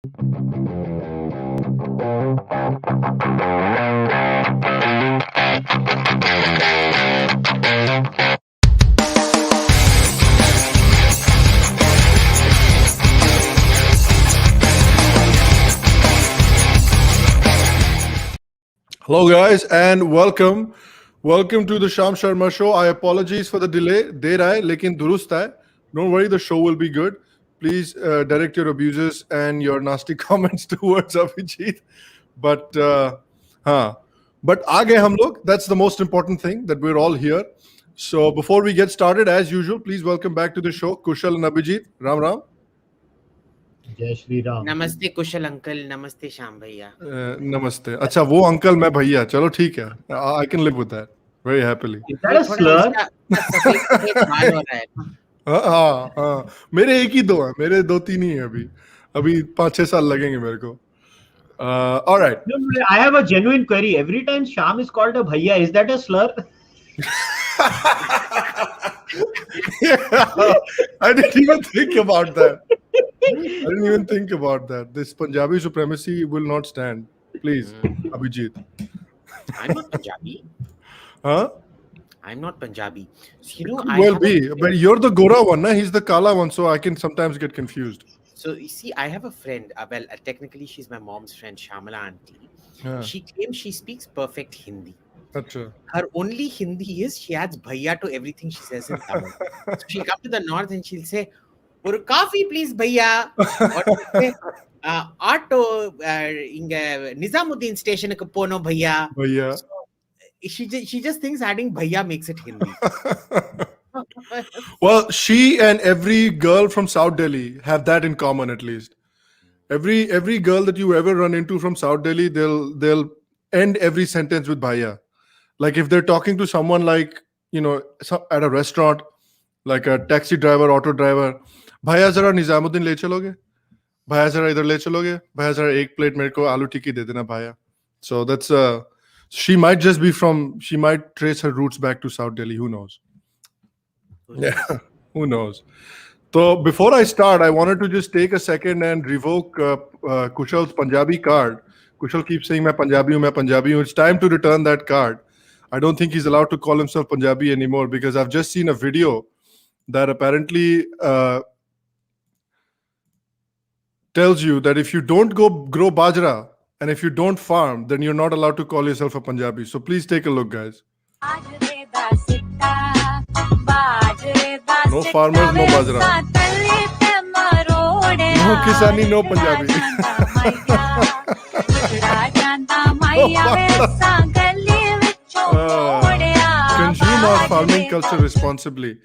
Hello guys and welcome to the Sham Sharma show. I apologize for the delay. देर आए लेकिन दुरुस्त है. Don't worry, the show will be good. Please direct your abuses and your nasty comments towards Abhijit. But आ गए हम लोग. That's the most important thing, that we're all here. So before we get started, as usual, please welcome back to the show Kushal and Abhijit. Ram Ram. जय श्री राम. नमस्ते कुशल uncle. नमस्ते श्याम भैया. नमस्ते. अच्छा, वो अंकल मैं भैया. चलो ठीक है. I can live with that very happily. Is that a slur? हाँ, मेरे एक ही दो हैं. मेरे 2-3 ही हैं अभी 5-6 साल लगेंगे मेरे को. All right. No, I have a genuine query. Every time Sham is called a bhaiya, is that a slur? Yeah, I didn't even think about that. This Punjabi supremacy will not stand. Please, Abhijit. I'm not Punjabi. Huh? I'm not Punjabi. So, you know, but you're the Gora one, na? He's the Kala one, so I can sometimes get confused. So you see, I have a friend. Technically, she's my mom's friend, Shamala auntie. Yeah. She claims she speaks perfect Hindi. Achha. Her only Hindi is she adds bhaiya to everything she says in Tamil. So she'll come to the north and she'll say, "Or coffee, please, bhaiya." Or say, "Auto, inga Nizamuddin station ku pono bhaiya." Bhaiya. So she just thinks adding bhaiya makes it Hindi. Well, she and every girl from South Delhi have that in common, at least. Every girl that you ever run into from South Delhi, they'll end every sentence with bhaiya. Like if they're talking to someone, like, you know, at a restaurant, like a taxi driver, auto driver, bhaiya zara Nizamuddin le chaloge? Bhaiya zara idhar le chaloge? Bhaiya zara ek plate mere ko aloo tikki de dena bhaiya. So that's she might trace her roots back to South Delhi. Who knows? Yeah, who knows? So before I start, I wanted to just take a second and revoke Kushal's Punjabi card. Kushal keeps saying main Punjabi hu. It's time to return that card. I don't think he's allowed to call himself Punjabi anymore, because I've just seen a video that apparently tells you that if you don't go grow bajra and if you don't farm, then you're not allowed to call yourself a Punjabi. So please take a look, guys. No farmers, no bajra. No Kisani, no Punjabi. Consume our farming culture responsibly.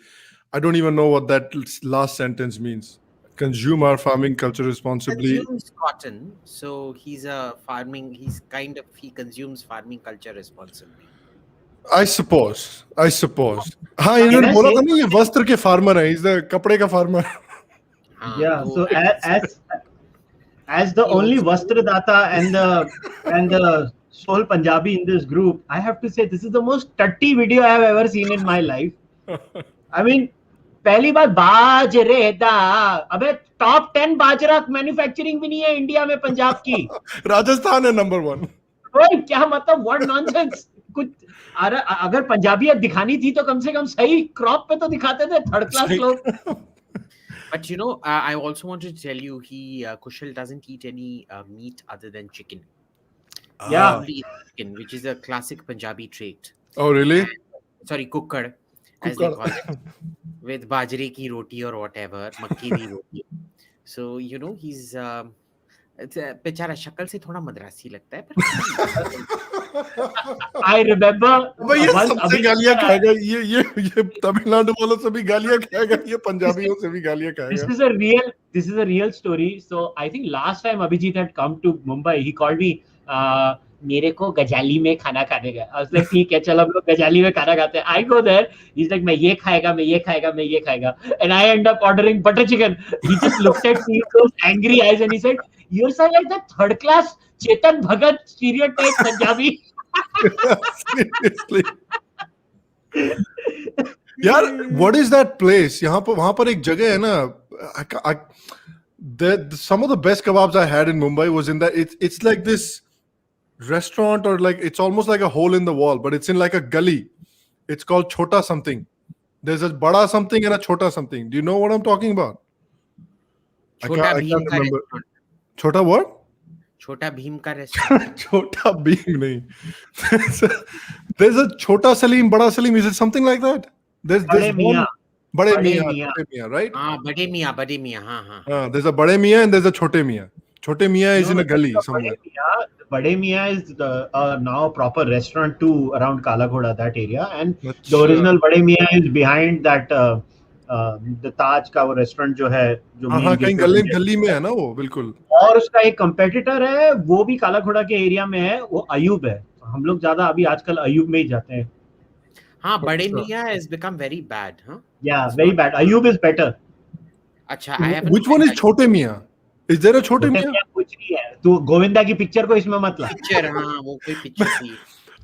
I don't even know what that last sentence means. Consume our farming culture responsibly. Consumes cotton, so he consumes farming culture responsibly. I suppose. हाँ, इन्होंने बोला था ना, ये वस्त्र के farmer है. He's the कपड़े का farmer. Yeah. So as the only Vastra Data and the sole Punjabi in this group, I have to say this is the most tutty video I have ever seen in my life. I mean, पहली बात बाजरेदा, अबे top 10 बाजरा manufacturing भी नहीं है India में पंजाब की. राजस्थान है number 1. ओए क्या मतलब, what nonsense. कुछ अगर पंजाबियत दिखानी थी तो कम से कम सही क्रॉप पे तो दिखाते थे, थर्ड क्लास लोग. But you know, I also wanted to tell you, Kushal doesn't eat any meat other than chicken. Yeah. Only chicken, which is a classic Punjabi trait. Oh, really? Sorry, kukkad, as they call it, with bajre ki roti or whatever, makki di roti. So, you know, he's बेचारा शक्ल से थोड़ा मद्रासी लगता है, पर I remember ये सबसे गालियां खाएगा, ये तमिलनाडु वालों से भी गालियां खाएगा, ये पंजाबियों से भी गालियां खाएगा. This is a real story. So I think last time Abhijit had come to Mumbai, he called me, मेरे को गजाली में खाना खाने का. I was like, ठीक है, चलो हम लोग गजाली में खाना खाते हैं. I go there, he's like, मैं ये खाएगा. And I end up ordering butter chicken. He just looked at me with those angry eyes and he said, "You're like the third class Chetan Bhagat stereotype Punjabi." Seriously. यार, what is that place? वहाँ पर एक जगह है ना, some of the best kebabs I had in Mumbai was in that it's like this restaurant, or like it's almost like a hole in the wall, but it's in like a gully. It's called Chota something. There's a bada something and a Chota something. Do you know what I'm talking about? छोटा I Bhim can't का remember. restaurant. Chota what? छोटा भीम का restaurant. Chota Beam nahi. There's a Chota Salim, Bada Salim. Is it something like that? There's Bade Mian. Bade Bade Mian, Mian. Chote Mian, right? बड़े मियाँ हाँ. There's a Bade Mian and there's a Chote Mian. Chote Mian is in a gully somewhere. Bade Mian is now a proper restaurant too around Kala Ghoda, that area, and the Achha. original Bade Mian is behind that the Taj का वो restaurant जो है जो हाँ main कहीं gate गली में है ना वो बिल्कुल. और उसका एक कंपेटिटर है वो भी काला घोड़ा के एरिया में है, वो अयूब है. हम लोग ज्यादा अभी आजकल अयूब में ही जाते हैं. हाँ बड़े मियाँ has become very bad, huh? Yeah, very bad. Ayub is better. अच्छा, I haven't. Which one is Chote Mian? Is there a Chote Mian? कुछ नहीं है. तू गोविंदा की पिक्चर को इसमें मत ला. Picture, हाँ वो कोई picture थी.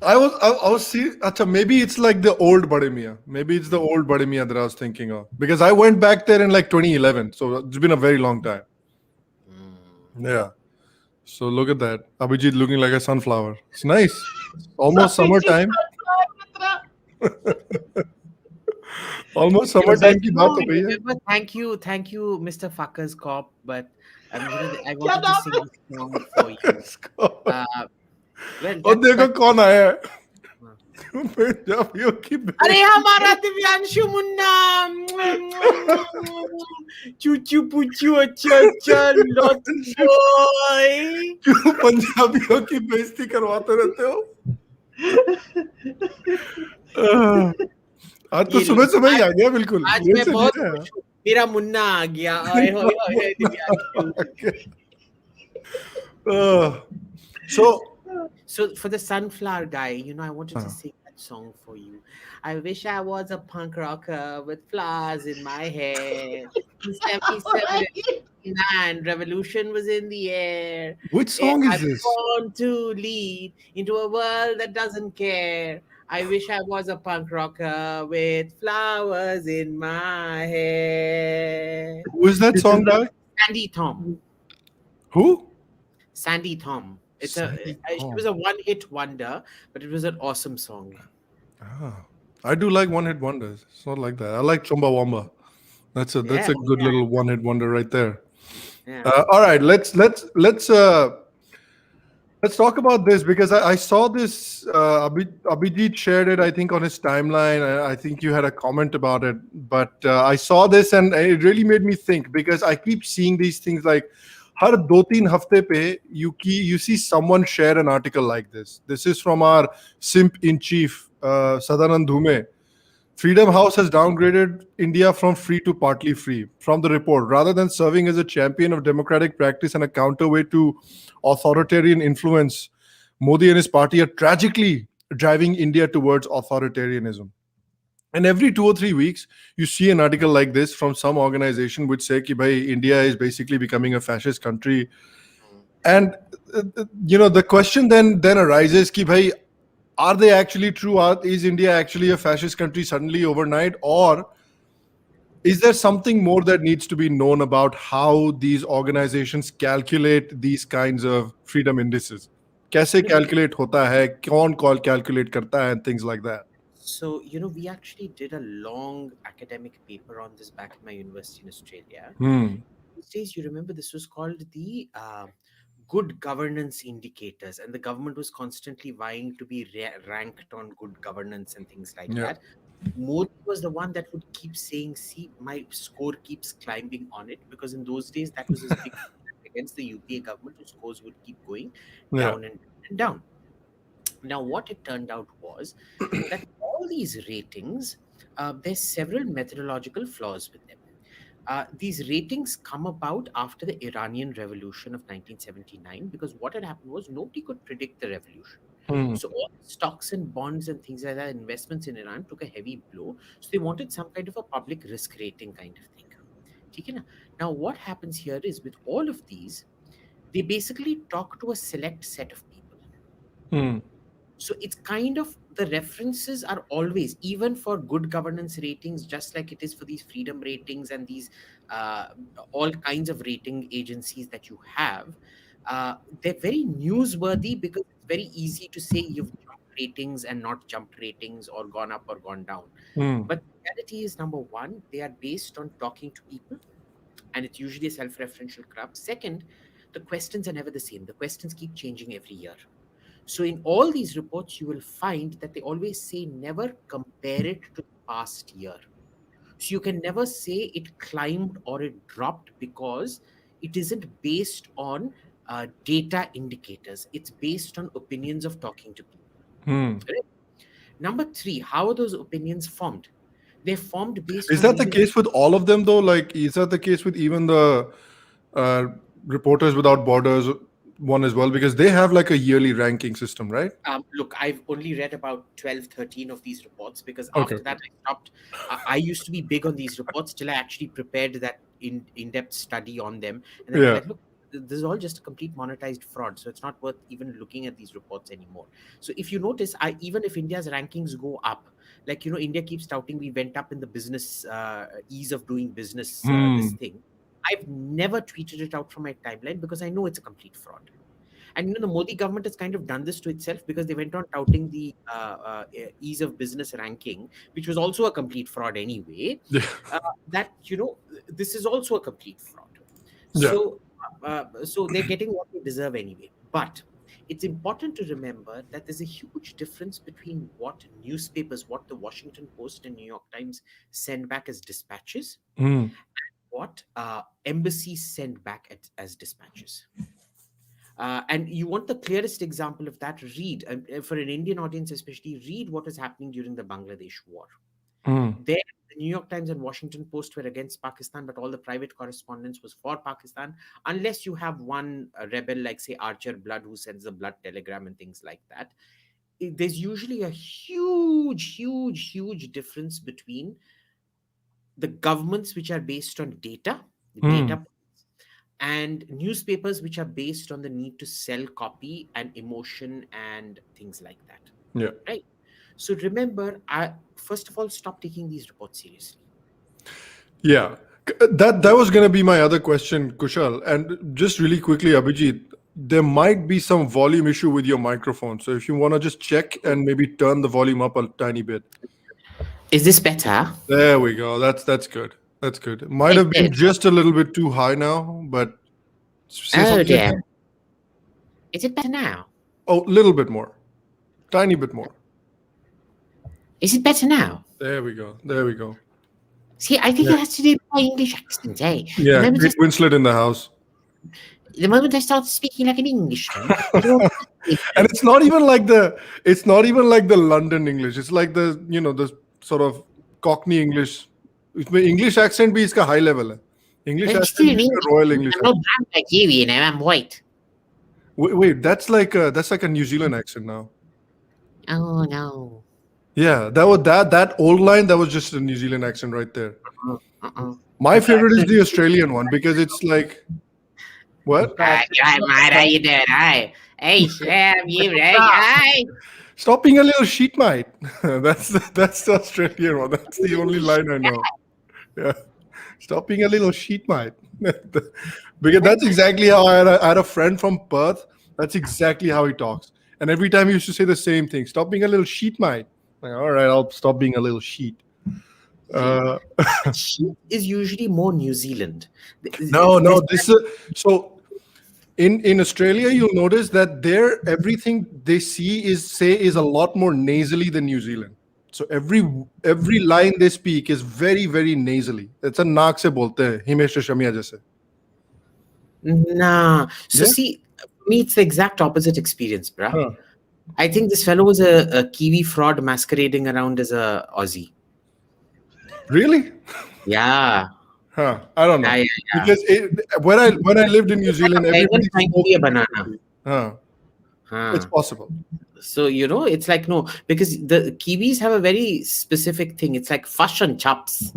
I was see. Achha, maybe it's like the old Bade Mian. Maybe it's the old Bade Mian that I was thinking of, because I went back there in like 2011, so it's been a very long time. Yeah. So look at that, Abhijit looking like a sunflower. It's nice. Almost summertime. Almost summertime की बात हो गई है. Thank you, Mr. Fuckers Cop, but I wanted to sing this song for you. और देखो कौन आया है. पंजाबियों की अरे हमारा दिव्यांशु मुन्ना चूचू पूचू अच्छा लॉट बॉय. क्यों पंजाबियों की बेइज्जती करवाते रहते हो? आज तो सुबह सुबह ही आ गया बिल्कुल. आज मैं बहुत खुश हूँ, मेरा मुन्ना आ गया. ओए होए होए Divyanshu. So for the sunflower guy, I wanted to sing that song for you. I wish I was a punk rocker with flowers in my hair. In 77 and revolution was in the air. Which song is this? I want to lead into a world that doesn't care. I wish I was a punk rocker with flowers in my hair. Who is that song by? Sandy Thom. Who? Sandy Thom. She was a one-hit wonder, but it was an awesome song. I do like one-hit wonders. It's not like that. I like Chumba Wamba. That's a good little one-hit wonder right there. Yeah. All right, let's talk about this, because I saw this. Abhijit shared it, I think, on his timeline. I think you had a comment about it, but I saw this and it really made me think, because I keep seeing these things like. हर 2-3 हफ्ते पे you see someone share an article like this. This is from our simp in chief, Sadanand Dhume. Freedom House has downgraded India from free to partly free. From the report, rather than serving as a champion of democratic practice and a counterweight to authoritarian influence, Modi and his party are tragically driving India towards authoritarianism. And every 2 or 3 weeks, you see an article like this from some organization which say ki bhai, India is basically becoming a fascist country. And the question then arises ki bhai, are they actually true? Is India actually a fascist country suddenly overnight? Or is there something more that needs to be known about how these organizations calculate these kinds of freedom indices? Kaise calculate hota hai? Kaun calculate karta hai? And things like that. So, we actually did a long academic paper on this back at my university in Australia. These days, you remember this was called the good governance indicators, and the government was constantly vying to be ranked on good governance and things like that. Modi was the one that would keep saying, see, my score keeps climbing on it, because in those days, that was his big against the UPA government, whose scores would keep going down and down. Now, what it turned out was that all these ratings, there's several methodological flaws with them. These ratings come about after the Iranian Revolution of 1979, because what had happened was nobody could predict the revolution. So all stocks and bonds and things like that, investments in Iran took a heavy blow. So they wanted some kind of a public risk rating kind of thing. Now, what happens here is with all of these, they basically talk to a select set of people. So it's kind of, the references are always, even for good governance ratings, just like it is for these freedom ratings and these uh, all kinds of rating agencies that you have, they're very newsworthy because it's very easy to say you've jumped ratings and not jumped ratings, or gone up or gone down. Hmm. But the reality is, number one, they are based on talking to people, and it's usually a self-referential club. Second, the questions are never the same. The questions keep changing every year. So in all these reports, you will find that they always say never compare it to the past year. So you can never say it climbed or it dropped, because it isn't based on data indicators. It's based on opinions of talking to people. Hmm. Correct? Number three, how are those opinions formed? They're formed based Is on that the reading. case with all of them though? Like, is that the case with even the uh, Reporters Without Borders one as well? Because they have like a yearly ranking system, right? Look, I've only read about 12, 13 of these reports, because Okay. after that I stopped. I used to be big on these reports till I actually prepared that in-depth study on them. And then I was Yeah. like, look, this is all just a complete monetized fraud. So it's not worth even looking at these reports anymore. So if you notice, even if India's rankings go up, like, India keeps touting we went up in the business, ease of doing business, this Hmm. thing. I've never tweeted it out from my timeline because I know it's a complete fraud. And the Modi government has kind of done this to itself, because they went on touting the ease of business ranking, which was also a complete fraud anyway. Yeah. That this is also a complete fraud. Yeah. So they're getting what they deserve anyway. But it's important to remember that there's a huge difference between what newspapers, what the Washington Post and New York Times send back as dispatches, Hmm. what embassies send back as dispatches. And you want the clearest example of that, read, for an Indian audience especially, read what is happening during the Bangladesh war. Hmm. There, the New York Times and Washington Post were against Pakistan, but all the private correspondence was for Pakistan, unless you have one rebel like, say, Archer Blood, who sends a blood telegram and things like that. There's usually a huge, huge, huge difference between the governments which are based on data, Hmm. data, and newspapers which are based on the need to sell copy and emotion and things like that. Yeah. Right? So remember, first of all, stop taking these reports seriously. Yeah. That was going to be my other question, Kushal. And just really quickly, Abhijit, there might be some volume issue with your microphone. So if you want to just check and maybe turn the volume up a tiny bit. Is this better? There we go. That's good. That's good. It might Is have been it? just a little bit too high now, but say Oh something again. dear. Is it better now? Oh, a little bit more. Tiny bit more. Is it better now? There we go. There we go. See, I think Yeah. it has to do with my English accent, eh? Yeah, Kate Winslet in the house. The moment I start speaking like an Englishman, it all And it's not even like the London English. It's like the sort of Cockney English. इसमें English accent भी इसका high level है. English It's accent still भी an इसका English. Royal English. I'm not brown like you know, I'm white. Wait, that's like a New Zealand accent now. Oh no. Yeah, that old line, that was just a New Zealand accent right there. Uh-uh. My favorite is the Australian one because it's like what? Hi, mate, how you doing? Hi. Hey, Sham, you right? Hi. Stop being a little sheet mate. that's the Australian one. That's the only line I know. Yeah. Stop being a little sheet mate. Because that's exactly how I had a friend from Perth. That's exactly how he talks. And every time he used to say the same thing. Stop being a little sheet mate. Like, all right, I'll stop being a little sheet. Sheep is usually more New Zealand. No, this is so in Australia, you'll notice that there everything they say is a lot more nasally than New Zealand. So every line they speak is very, very nasally. It's a naak se bolte hain, Himesh Reshammiya jaise. Nah. So Yeah? see, for me, it's the exact opposite experience, bruh. Huh. I think this fellow was a Kiwi fraud masquerading around as a Aussie. Really? Yeah. Huh. I don't know. Yeah. Because when I lived in New Zealand, Like a everybody penguin trying to spoke be a like banana. Huh. Huh. It's possible. So, it's like, no, because the Kiwis have a very specific thing. It's like fish and chops.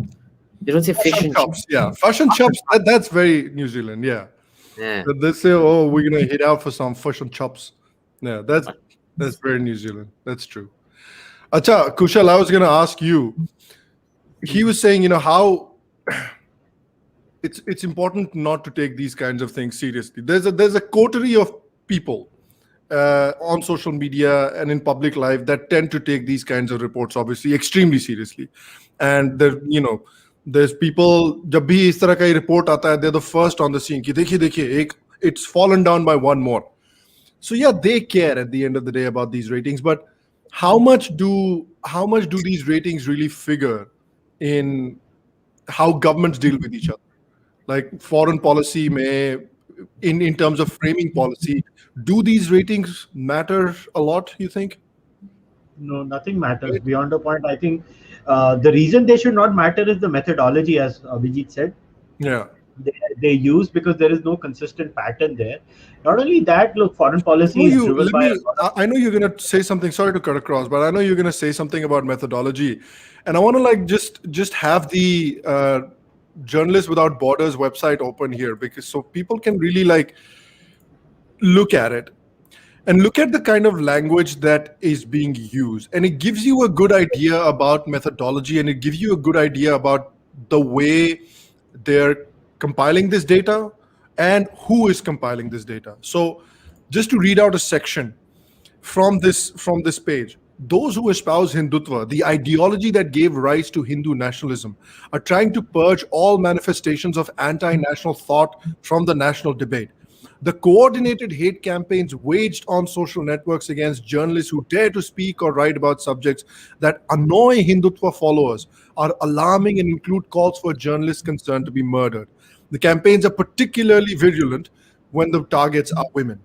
They don't say fish and Chops. Yeah. Fish and chops. That's very New Zealand. Yeah. Yeah. They say, oh, we're going to hit out for some fish and chops. Yeah. That's That's very New Zealand. That's true. Acha, Kushal, I was going to ask you. He was saying, how it's important not to take these kinds of things seriously. There's a coterie of people on social media and in public life that tend to take these kinds of reports obviously extremely seriously, and there's people. जब भी इस तरह का report आता है, they're the first on the scene. कि देखिए, it's fallen down by one more. So yeah, they care at the end of the day about these ratings, but how much do these ratings really figure in how governments deal with each other? Like foreign policy in terms of framing policy, do these ratings matter a lot, you think? No, nothing matters beyond a point. I think the reason they should not matter is the methodology, as Abhijit said. Yeah. They use, because there is no consistent pattern there. Not only that, look, foreign policy is driven by... I know you're going to say something, sorry to cut across, but I know you're going to say something about methodology. And I want to just have the Journalists Without Borders website open here, because so people can really look at it and look at the kind of language that is being used. And it gives you a good idea about methodology, and it gives you a good idea about the way they're compiling this data and who is compiling this data. So just to read out a section from this page. Those who espouse Hindutva, the ideology that gave rise to Hindu nationalism, are trying to purge all manifestations of anti-national thought from the national debate. The coordinated hate campaigns waged on social networks against journalists who dare to speak or write about subjects that annoy Hindutva followers are alarming and include calls for journalists concerned to be murdered. The campaigns are particularly virulent when the targets are women.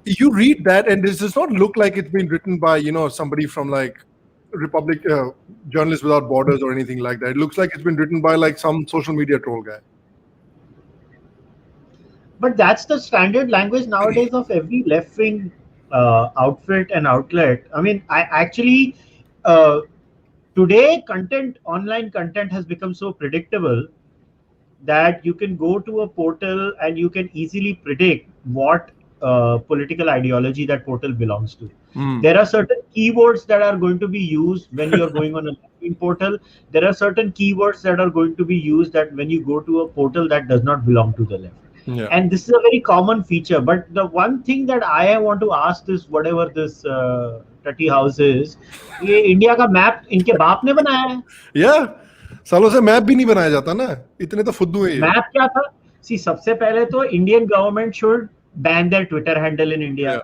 You read that, and this does not look like it's been written by somebody from Journalists Without Borders or anything like that. It looks like it's been written by some social media troll guy. But that's the standard language nowadays of every left-wing outfit and outlet. I mean, I actually today online content has become so predictable that you can go to a portal and you can easily predict what political ideology that portal belongs to. There are certain keywords that are going to be used when you're going on a left-wing portal. There are certain keywords that are going to be used that when you go to a portal that does not belong to the left. Yeah. And this is a very common feature. But the one thing that I want to ask this, whatever this Tutty house is, ये India का map इनके बाप ने बनाया है? Yeah. सालों से map भी नहीं बनाया जाता ना, इतने तो फुद्दू हैं ये. मैप क्या था? See, सबसे पहले तो Indian government should ban their Twitter handle in India.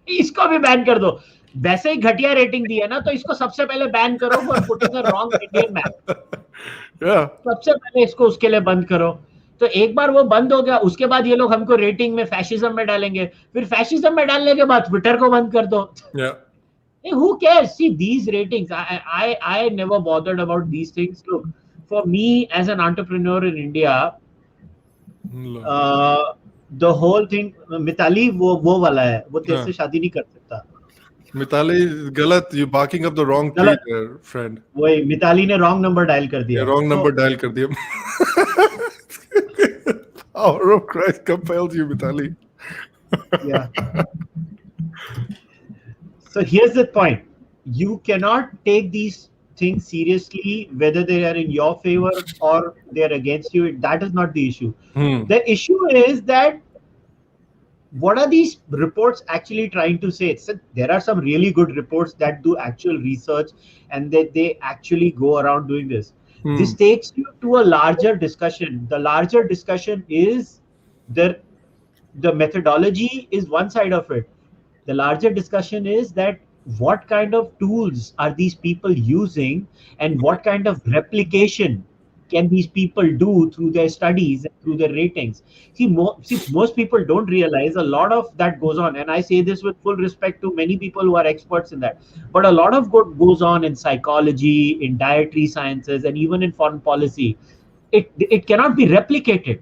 इसको भी बैन कर दो. वैसे ही घटिया रेटिंग दी है ना, तो इसको सबसे पहले बैन करो for putting a wrong Indian map. Yeah. सबसे पहले इसको उसके लिए बंद करो. तो एक बार वो बंद हो गया, उसके बाद ये लोग हमको रेटिंग में फैशिज्म में डालेंगे, फिर फैशिज्म में डालने के बाद ट्विटर को बंद कर दो. Yeah. Who cares? See, these ratings, I never bothered about these things. Look, for me as an entrepreneur in India, the whole thing, Mitali वो वाला है, वो तेरे से शादी नहीं कर सकता. मिताली गलत, you barking up the wrong tree there, friend. वही मिताली ने wrong number dial कर दिया. Wrong number dial कर दिया. Power of Christ compels you, Mitali. Yeah. So here's the point. You cannot take these things seriously, whether they are in your favor or they are against you. That is not the issue. The issue is that what are these reports actually trying to say? So there are some really good reports that do actual research and they actually go around doing this. This takes you to a larger discussion. The larger discussion is the methodology is one side of it. The larger discussion is that what kind of tools are these people using and what kind of replication can these people do through their studies and through their ratings. See, most people don't realize a lot of that goes on, and I say this with full respect to many people who are experts in that, but a lot of good goes on in psychology, in dietary sciences, and even in foreign policy. It cannot be replicated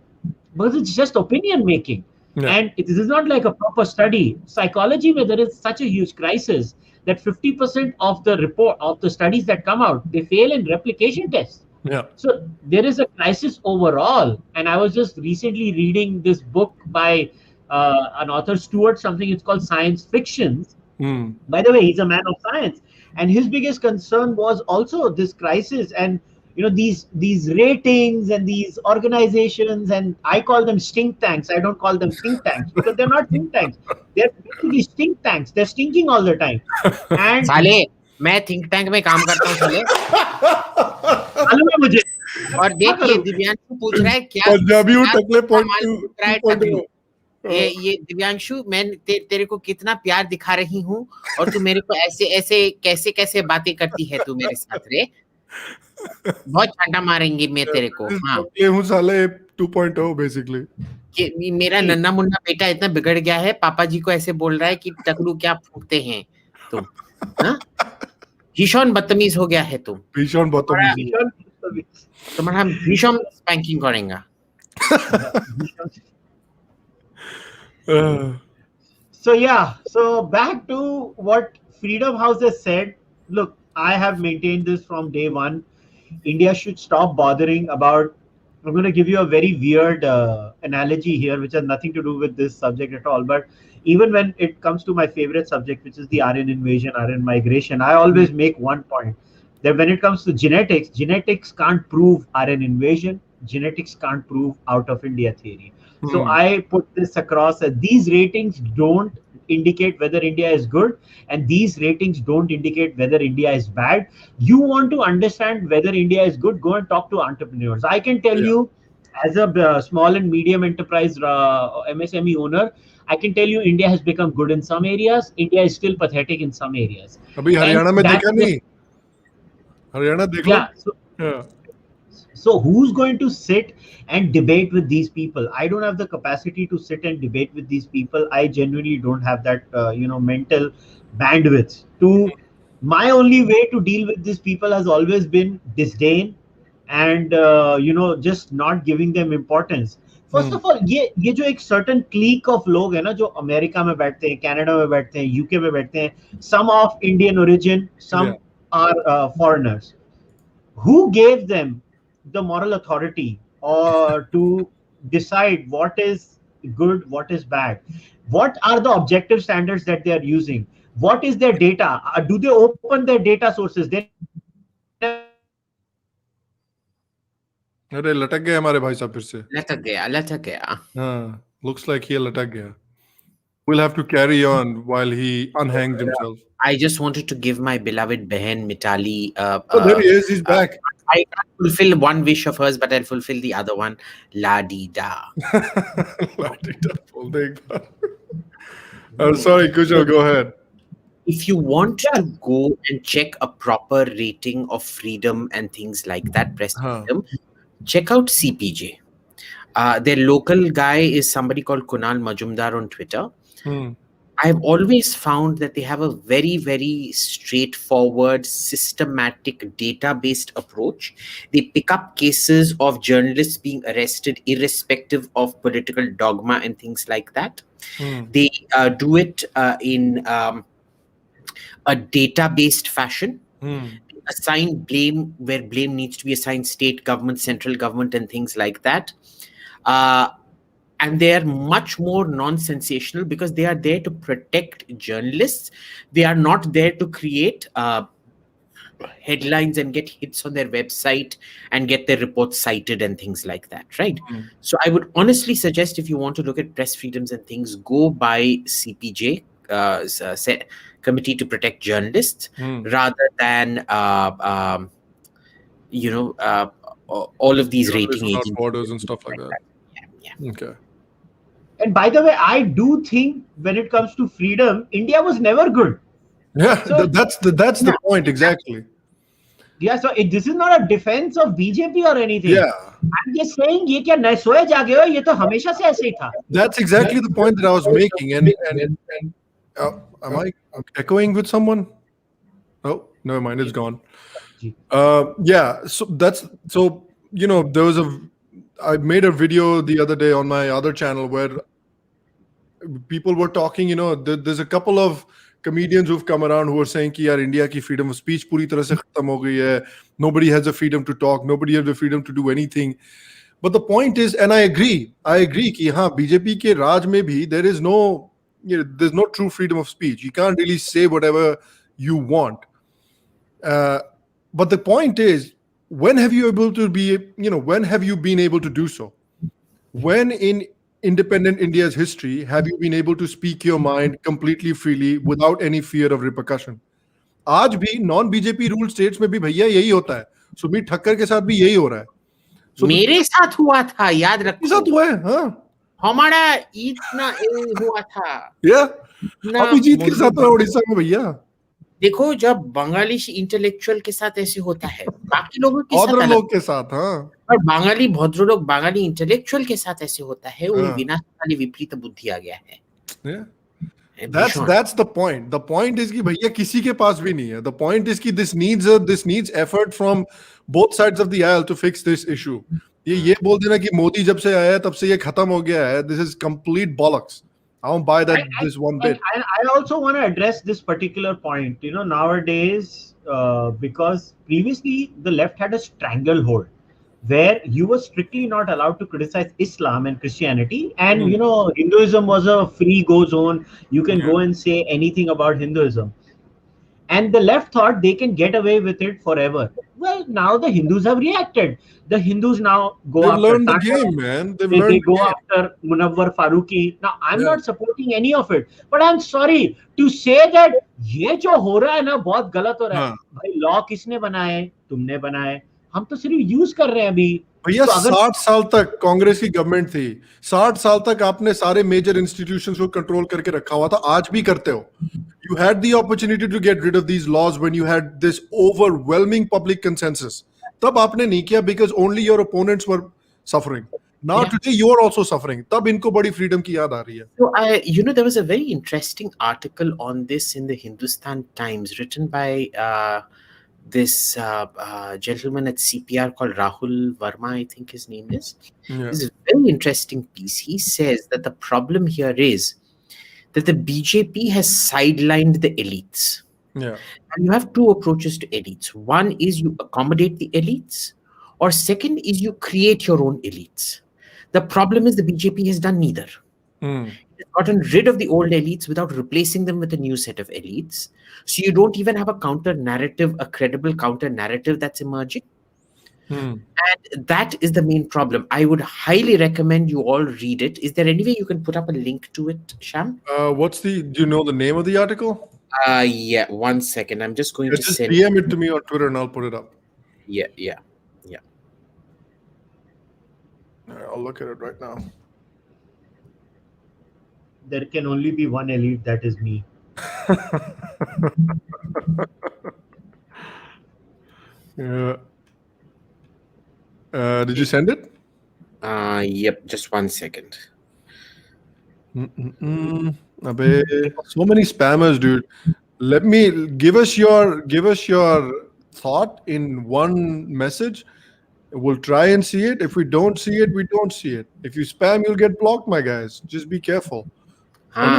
because it's just opinion making. Yeah. And it is not like a proper study. Psychology, where there is such a huge crisis that 50% of the studies that come out, they fail in replication tests. Yeah. So there is a crisis overall. And I was just recently reading this book by an author, Stuart something. It's called Science Fictions. By the way, he's a man of science, and his biggest concern was also this crisis, and these ratings and these organizations, and I call them stink tanks. I don't call them think tanks because they're not think tanks. They're basically stink tanks. They're stinking all the time. And साले मैं think tank में काम करता हूँ साले मालूम है मुझे. और देखिए दिव्यांशु पूछ रहा है क्या पंजाबी क्या टकले point माल two- पूछ रहा है 2.0. टकलू. ये दिव्यांशु मैं तेरे को कितना प्यार दिखा रही हूँ और तू मेरे को ऐसे ऐसे कैसे कैसे बातें करती है तू मेरे साथ रे. बहुत छांटा मारेंगे मैं तेरे को. हाँ टकले हूँ साले 2.0 basically. कि मेरा नन्ना मुन्ना बेटा इतना बिगड़ गया है, पापा जी को ऐसे बोल रहा है कि टकलू क्या फूकते हैं तुम. हाँ भीषण बदतमीज हो गया है तुम. भीषण बदतमीज. तुम्हारा भीषण स्पैंकिंग करेंगे. So yeah, so back to what Freedom House has said. Look, I have maintained this from day one. India should stop bothering about. I'm going to give you a very weird analogy here, which has nothing to do with this subject at all. But even when it comes to my favorite subject, which is the Aryan invasion, Aryan migration, I always make one point that when it comes to genetics, genetics can't prove Aryan invasion. Genetics can't prove out of India theory. So I put this across as these ratings don't indicate whether India is good, and these ratings don't indicate whether India is bad. You want to understand whether India is good, go and talk to entrepreneurs. I can tell you, as a small and medium enterprise MSME owner, I can tell you India has become good in some areas. India is still pathetic in some areas. अभी हरियाणा में देखा नहीं. हरियाणा देख लो. Yeah. So who's going to sit and debate with these people? I don't have the capacity to sit and debate with these people. I genuinely don't have that mental bandwidth. My only way to deal with these people has always been disdain and just not giving them importance. First of all, ये जो एक certain clique of लोग है ना जो America में बैठते हैं, कनाडा में बैठते हैं, यूके में बैठते हैं, some of Indian origin, some are foreigners. Who gave them the moral authority or to decide what is good, what is bad? What are the objective standards that they are using? What is their data? Do they open their data sources? अरे लटक गए हमारे भाई साहब फिर से. लटक गया. हाँ, looks like he लटक गया. We'll have to carry on while he unhangs himself. I just wanted to give my beloved Behan Mitali. There he is. He's back. I can't fulfill one wish of hers, but I'll fulfill the other one. La di da. Sorry, Kushal, go ahead. If you want to go and check a proper rating of freedom and things like that, press freedom, check out CPJ. Their local guy is somebody called Kunal Majumdar on Twitter. I've always found that they have a very, very straightforward, systematic, data-based approach. They pick up cases of journalists being arrested irrespective of political dogma and things like that. They do it in a data-based fashion. Assign blame where blame needs to be assigned state government, central government, and things like that. And they are much more non-sensational because they are there to protect journalists. They are not there to create headlines and get hits on their website and get their reports cited and things like that, right? So I would honestly suggest, if you want to look at press freedoms and things, go by CPJ, Committee to Protect Journalists, rather than all of these rating agencies, borders and stuff like that. Okay. And by the way, I do think when it comes to freedom, India was never good. Yeah, so, that's the point exactly. Yeah, so this is not a defense of BJP or anything. Yeah, I'm just saying, ये क्या नए सोए जागे हो? ये तो हमेशा से ऐसे ही था. That's exactly the point that I was making. And am I echoing with someone? Oh, never mind, it's gone. Yeah, so there was I made a video the other day on my other channel where people were talking, there's a couple of comedians who've come around who are saying कि यार India की freedom of speech पूरी तरह से खत्म हो गई है. Nobody has the freedom to talk. Nobody has the freedom to do anything. But the point is, and I agree कि हाँ BJP के राज में भी there is no there's no true freedom of speech. You can't really say whatever you want. But the point is, when have you been able to do so? When in independent India's history have you been able to speak your mind completely freely without any fear of repercussion? आज भी non BJP rule states में भी भैया यही होता है. सुमित ठक्कर के साथ भी यही हो रहा है. मेरे साथ हुआ था, याद रखो. मेरे साथ हुआ है. हाँ, हमारा इतना हुआ था. अभिजीत के साथ उड़ीसा में भैया. देखो, जब बंगाली इंटेलेक्चुअल के साथ ऐसे होता है, बाकी लोगों के साथ, भद्र लोग के साथ, हाँ, और बंगाली भद्र लोग, बंगाली इंटेलेक्चुअल के साथ ऐसे होता है, वो विनाशकाली विपरीत बुद्धि आ गया है. That's the point. The point is कि भैया किसी के पास भी नहीं है. The point is कि this needs effort from both sides of the aisle to fix this issue. ये बोल देना कि मोदी जब से आया है तब से ये खत्म हो गया है. This is complete bollocks. I don't buy that this one bit. I also want to address this particular point. Nowadays, because previously the left had a stranglehold where you were strictly not allowed to criticize Islam and Christianity, and Hinduism was a free go zone. You can go and say anything about Hinduism, and the left thought they can get away with it forever. Well, now the Hindus have reacted. The Hindus now go They've after learned the Tata. game, man. They go after Munawwar Farooqi. Now, I'm not supporting any of it, but I'm sorry to say that ये जो हो रहा है ना बहुत गलत हो रहा है. भाई लॉ किसने बनाए? तुमने बनाए. हम तो सिर्फ यूज कर रहे हैं अभी. भैया 60 साल तक कांग्रेस की गवर्नमेंट थी. 60 साल तक आपने सारे मेजर इंस्टीट्यूशंस को कंट्रोल करके रखा हुआ था. आज भी करते हो. You had the opportunity to get rid of these laws when you had this overwhelming public consensus. तब आपने नहीं किया because only your opponents were suffering. Now today you are also suffering. तब इनको बड़ी freedom की याद आ रही है. So there was a very interesting article on this in the Hindustan Times written by this gentleman at CPR called Rahul Verma, I think his name is. This is a very interesting piece. He says that the problem here is that the BJP has sidelined the elites. Yeah. And you have two approaches to elites. One is you accommodate the elites, or second is you create your own elites. The problem is the BJP has done neither. It's gotten rid of the old elites without replacing them with a new set of elites. So you don't even have a counter narrative, a credible counter narrative that's emerging. And that is the main problem. I would highly recommend you all read it. Is there any way you can put up a link to it, Sham? Do you know the name of the article? Yeah, 1 second. I'm just going to just send DM it to me on Twitter and I'll put it up. Yeah. I'll look at it right now. There can only be one elite, that is me. Yeah. Did you send it? Yep, just 1 second. Abey, so many spammers, dude. Give us your thought in one message. We'll try and see it. If we don't see it, we don't see it. If you spam, you'll get blocked, my guys. Just be careful.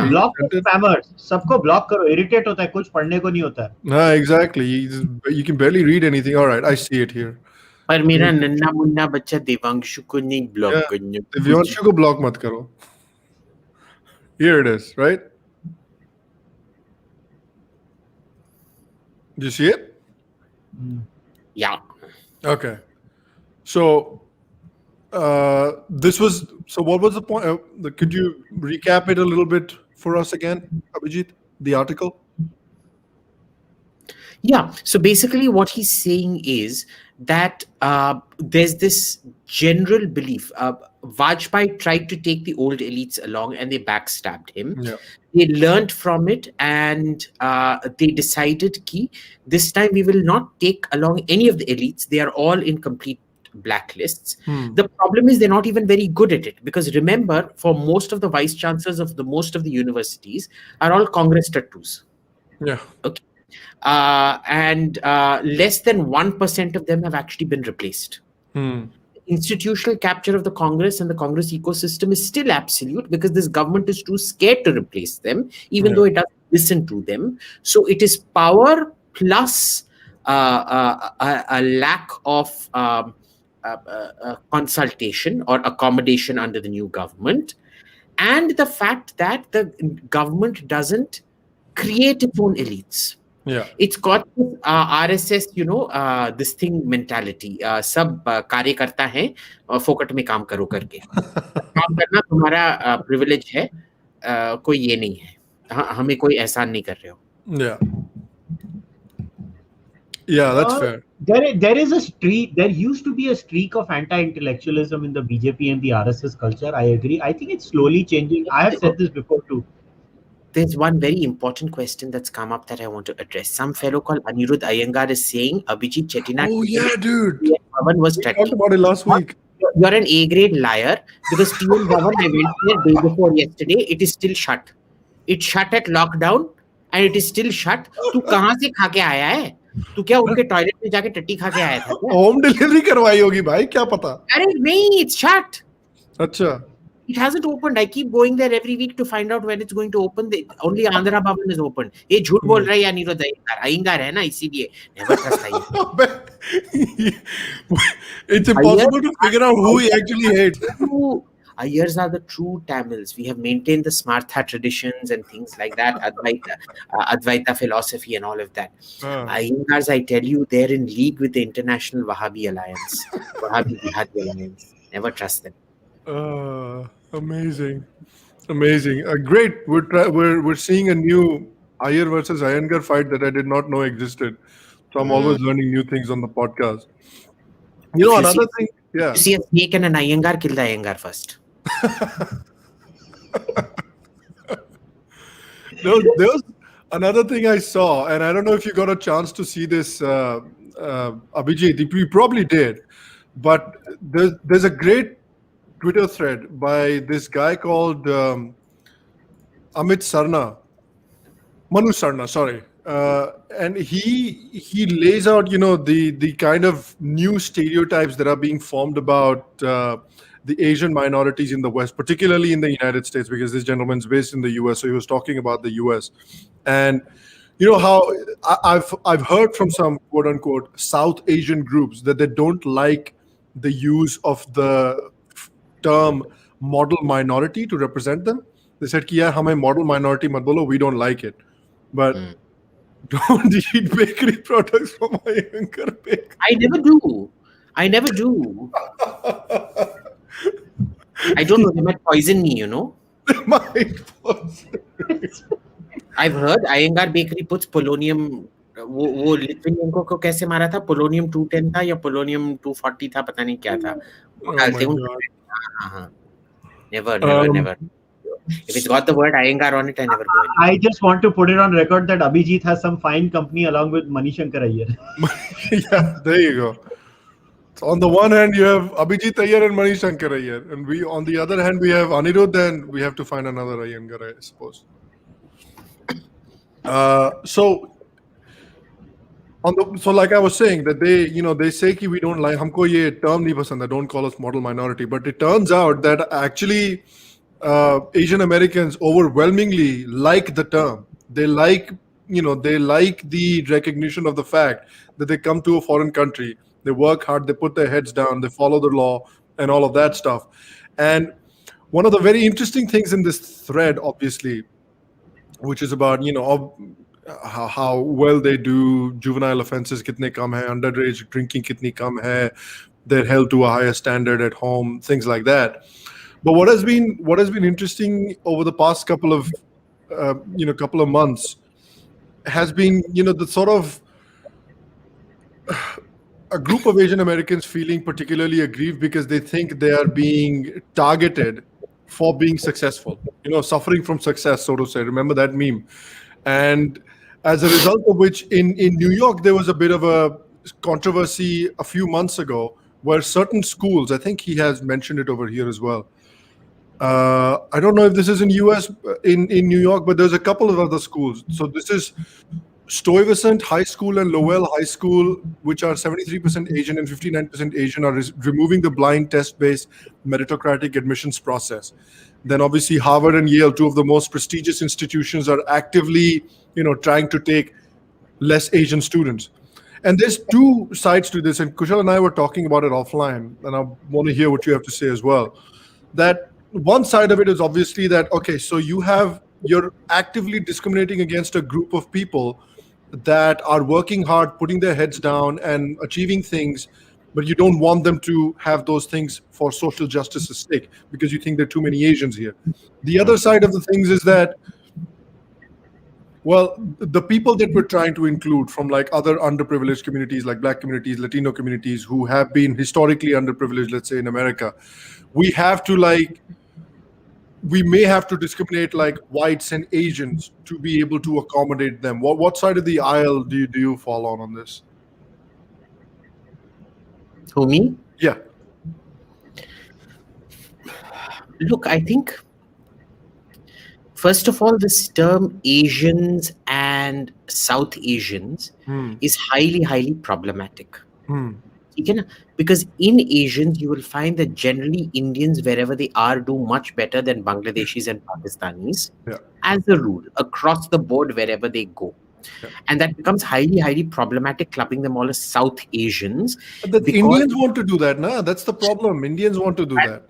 Block spammers. सबको block करो. Irritate होता है. कुछ पढ़ने को नहीं होता है. No, exactly. You can barely read anything. All right, I see it here. पर मेरा नन्ना मुन्ना बच्चा देवांशु को नहीं ब्लॉक करना. देवांशु को ब्लॉक मत करो. Here it is, right? Do you see it? Yeah. Okay. So, what was the point? Could you recap it a little bit for us again, Abhijit, the article? Yeah. So basically what he's saying is that there's this general belief. Vajpayee tried to take the old elites along and they backstabbed him. Yeah. They learned from it and they decided ki this time we will not take along any of the elites. They are all in complete blacklists. The problem is they're not even very good at it, because remember, for most of the vice chancellors of most of the universities are all Congress tattoos. Yeah. Okay. And less than 1% of them have actually been replaced. Institutional capture of the Congress and the Congress ecosystem is still absolute, because this government is too scared to replace them, even though it doesn't listen to them. So it is power plus a lack of consultation or accommodation under the new government. and the fact that the government doesn't create its own elites. Yeah. It's got this RSS, this thing mentality. सब कार्य करता है फोकट में काम करो करके. काम करना तुम्हारा privilege है, कोई ये नहीं है. हमें कोई एहसान नहीं कर रहे हो. Yeah. Yeah, that's fair. There is a streak. There used to be a streak of anti-intellectualism in the BJP and the RSS culture. I agree. I think it's slowly changing. I have said this before too. There's one very important question that's come up that I want to address. Some fellow called Anirudh Iyengar is saying Abhijit Chettinad. Oh yeah, dude. Bhavan was We talked about it last week. You're an A-grade liar because TN Bhavan, I went there day before yesterday. It is still shut. It shut at lockdown and it is still shut. तू कहाँ से खा के आया है? तू क्या उनके टॉयलेट में जाके टट्टी खा के आया था? होम डिलीवरी करवाई होगी भाई, क्या पता? अरे नहीं, it's shut. अच्छा. It hasn't opened. I keep going there every week to find out when it's going to open. Only Andhra Bhavan is open. ये झूठ बोल रहा है या Anirudh Iyengar? Iyengar है ना, इसीलिए never trust Iyengar. It's impossible to figure out who he actually hates. Ayers are the true Tamils. We have maintained the Smartha traditions and things like that, Advaita philosophy and all of that. Iyengars, I tell you, they're in league with the International Wahhabi Alliance, Wahhabi Jihadi Alliance. Never trust them. Amazing. Great. We're seeing a new Iyer versus Iyengar fight that I did not know existed. So I'm always learning new things on the podcast. Another thing. Yeah. You see a snake and an Iyengar, kill the Iyengar first. There was another thing I saw, and I don't know if you got a chance to see this, Abhijit. You probably did, but there's a great Twitter thread by this guy called Manu Sarna, sorry. And he lays out, the kind of new stereotypes that are being formed about the Asian minorities in the West, particularly in the United States, because this gentleman's based in the US, so he was talking about the US. And how I've heard from some quote unquote South Asian groups that they don't like the use of the term model minority to represent them. They said, "Ki yaar, hame model minority mat bolo, we don't like it." But don't eat bakery products from Iyengar Bakery. I never do. I don't know. They might poison me, They might poison me. I've heard Iyengar Bakery puts polonium. वो लिथुनियम को कैसे मारा था? Polonium 210 था या polonium 240 था, पता नहीं क्या था. Never. If it's got the word Iyengar on it, I never go in. I just want to put it on record that Abhijit has some fine company along with Manishankar Iyer. Yeah, there you go. So on the one hand, you have Abhijit Iyer and Manishankar Iyer, and on the other hand, we have Anirudh, and we have to find another Iyengar, I suppose. So like I was saying, that they say कि we don't like, हमको ये term नहीं पसंद है, don't call us model minority. But it turns out that actually Asian Americans overwhelmingly like the term. They like the recognition of the fact that they come to a foreign country, they work hard, they put their heads down, they follow the law and all of that stuff. And one of the very interesting things in this thread, obviously, which is about how well they do, juvenile offenses kitne kam hai, underage drinking kitni kam hai, they're held to a higher standard at home, things like that. But what has been interesting over the past couple of months has been the sort of a group of Asian Americans feeling particularly aggrieved because they think they are being targeted for being successful, suffering from success, so to say. Remember that meme? And as a result of which, in New York, there was a bit of a controversy a few months ago where certain schools, I think he has mentioned it over here as well. I don't know if this is in US, in New York, but there's a couple of other schools. So this is Stuyvesant High School and Lowell High School, which are 73% Asian and 59% Asian, are removing the blind test-based meritocratic admissions process. Then obviously Harvard and Yale, two of the most prestigious institutions, are actively, trying to take less Asian students. And there's two sides to this, and Kushal and I were talking about it offline, and I want to hear what you have to say as well. That one side of it is obviously that, okay, so you're actively discriminating against a group of people that are working hard, putting their heads down and achieving things, but you don't want them to have those things for social justice's sake because you think there are too many Asians here. The other side of the things is that, well, the people that we're trying to include from like other underprivileged communities, like Black communities, Latino communities, who have been historically underprivileged, let's say in America, we may have to discriminate like whites and Asians to be able to accommodate them. What side of the aisle do you fall on this? Who, me? Yeah. Look, I think, first of all, this term Asians and South Asians is highly, highly problematic. Because in Asians, you will find that generally Indians, wherever they are, do much better than Bangladeshis and Pakistanis, as a rule, across the board, wherever they go. And that becomes highly, highly problematic, clubbing them all as South Asians. But Indians want to do that, nah? That's the problem. Indians want to do that.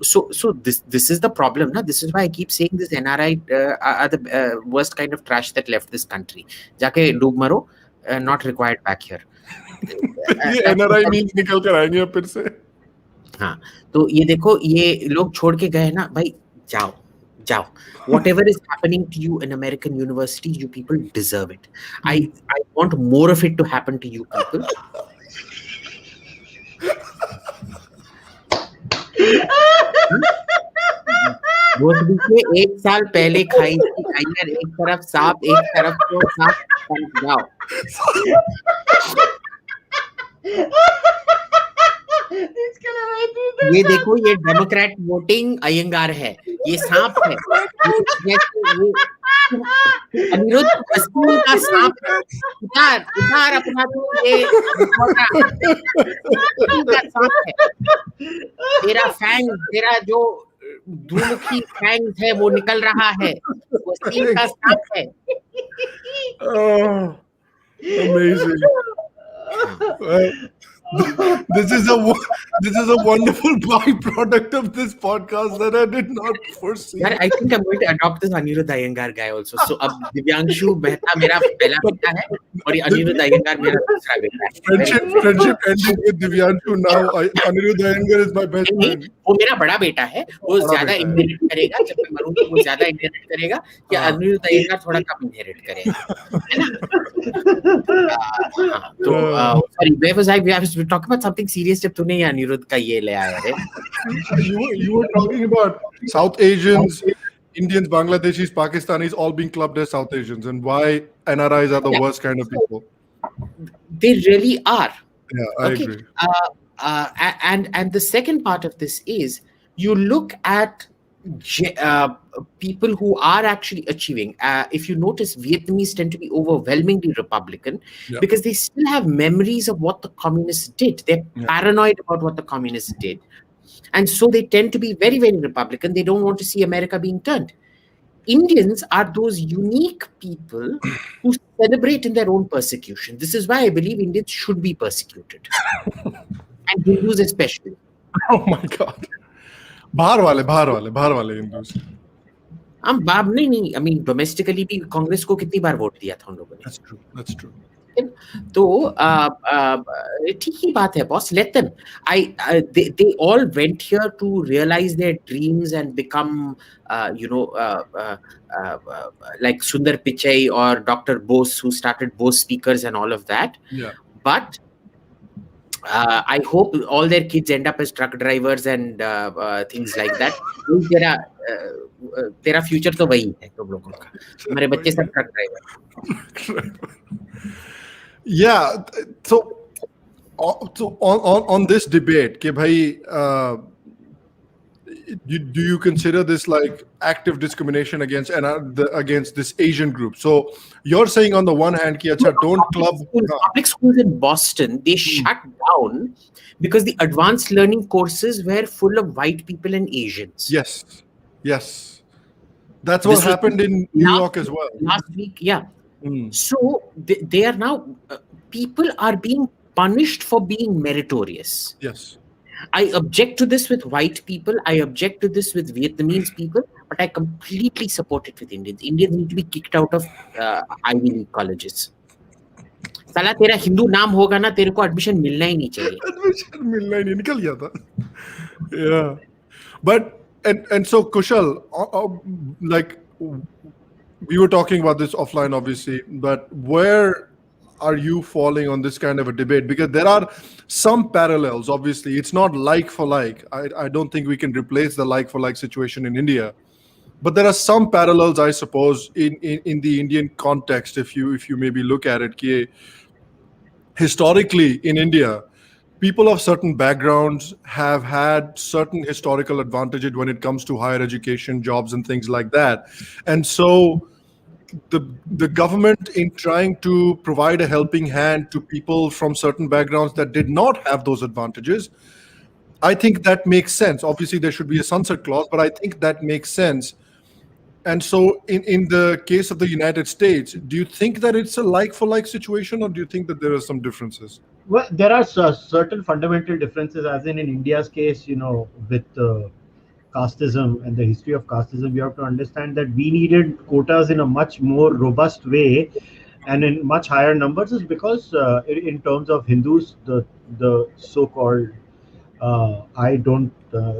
So this is the problem. Na? This is why I keep saying this NRI are the worst kind of trash that left this country. Jaake doob maro, not required back here. ये NRI means निकल कर आएंगे फिर से. हाँ, तो ये देखो, ये लोग छोड़ के गए ना भाई, जाओ. Whatever is happening to you in American universities, you people deserve it. I want more of it to happen to you people. वो देखिए, एक साल पहले खाई थी अय्यर, एक तरफ सांप, एक तरफ तो सांप, जाओ. ये देखो, ये डेमोक्रेट वोटिंग अयंगार है, ये सांप है. अनिरुद्ध कश्मीर का सांप है. उतार अपना तो ये का सांप है. तेरा जो धूमुखी फैंग है वो निकल रहा है, वो सील का सांप है. Amazing. This is a wonderful byproduct of this podcast that I did not foresee. यार, I think I'm going to adopt this Anirudh Iyengar guy also. So अब दिव्यांशु मेहता मेरा पहला बेटा है और ये अनिरुद्ध अयंगार मेरा दूसरा बेटा है. Friendship ended with Divyanshu. Now Anirudh Iyengar is my best friend. वो मेरा बड़ा बेटा है, वो ज्यादा इनहेरिट करेगा. जब मैं मरूंगा वो ज्यादा इनहेरिट करेगा, या अनिरुद्ध अयंगार थोड़ा कम इनहेरिट करेगा, है ना? तो sorry, where was I? We were talking about something serious. जब तूने ये अनिरुद्ध का ये ले आया रे. You were talking about South Asians, Indians, Bangladeshis, Pakistanis all being clubbed as South Asians, and why NRIs are the worst kind of people. They really are. Yeah, I agree. And the second part of this is, you look at people who are actually achieving. If you notice, Vietnamese tend to be overwhelmingly Republican because they still have memories of what the communists did. They're paranoid about what the communists did. And so they tend to be very, very Republican. They don't want to see America being turned. Indians are those unique people who celebrate in their own persecution. This is why I believe Indians should be persecuted. And Hindus especially. Oh my God. बाहर वाले Hindus. हम बाब नहीं. I mean, domestically भी कांग्रेस को कितनी बार vote दिया था उन लोगों ने. That's true. तो ठीक ही बात है, boss. Let them. They all went here to realize their dreams and become, like Sundar Pichai or Dr. Bose, who started Bose Speakers and all of that. Yeah. But I hope all their kids end up as truck drivers and things like that. तेरा future तो वही है तुम लोगों का. हमारे बच्चे सब truck driver. Yeah, so on this debate, कि भाई, do you consider this like active discrimination against this Asian group? So you're saying on the one hand, कि अच्छा, don't club public schools in Boston, they shut down because the advanced learning courses were full of white people and Asians. Yes, that's what happened in New York as well last week. Yeah. So they are now people are being punished for being meritorious. Yes. I object to this with white people. I object to this with Vietnamese people, but I completely support it with Indians. Indians need to be kicked out of Ivy League colleges. साला तेरा हिंदू नाम होगा ना, तेरे को admission मिलना ही नहीं चाहिए. Admission मिलना ही नहीं, निकल गया था. Yeah, but and so Kushal, like we were talking about this offline, obviously, but where are you falling on this kind of a debate? Because there are some parallels. Obviously, it's not like for like. I don't think we can replace the like for like situation in India, but there are some parallels, I suppose, in the Indian context. If you maybe look at it, कि historically in India, people of certain backgrounds have had certain historical advantages when it comes to higher education, jobs, and things like that. And so the government, in trying to provide a helping hand to people from certain backgrounds that did not have those advantages, I think that makes sense. Obviously, there should be a sunset clause, but I think that makes sense. And so in the case of the United States, do you think that it's a like-for-like situation, or do you think that there are some differences? Well, there are certain fundamental differences, as in India's case, with casteism and the history of casteism. You have to understand that we needed quotas in a much more robust way and in much higher numbers, is because in terms of Hindus, the so-called I don't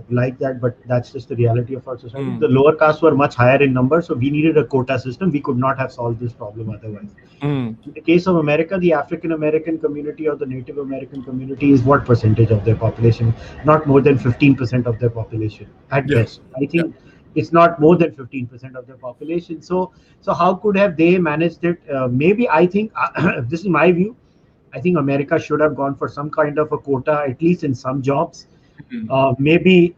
like that, but that's just the reality of our society. The lower castes were much higher in number, so we needed a quota system. We could not have solved this problem otherwise. In the case of America, the African American community or the Native American community is what percentage of their population? Not more than 15% of their population at best. I think it's not more than 15% of their population. So how could have they managed it? Maybe, I think this is my view. I think America should have gone for some kind of a quota, at least in some jobs. Maybe,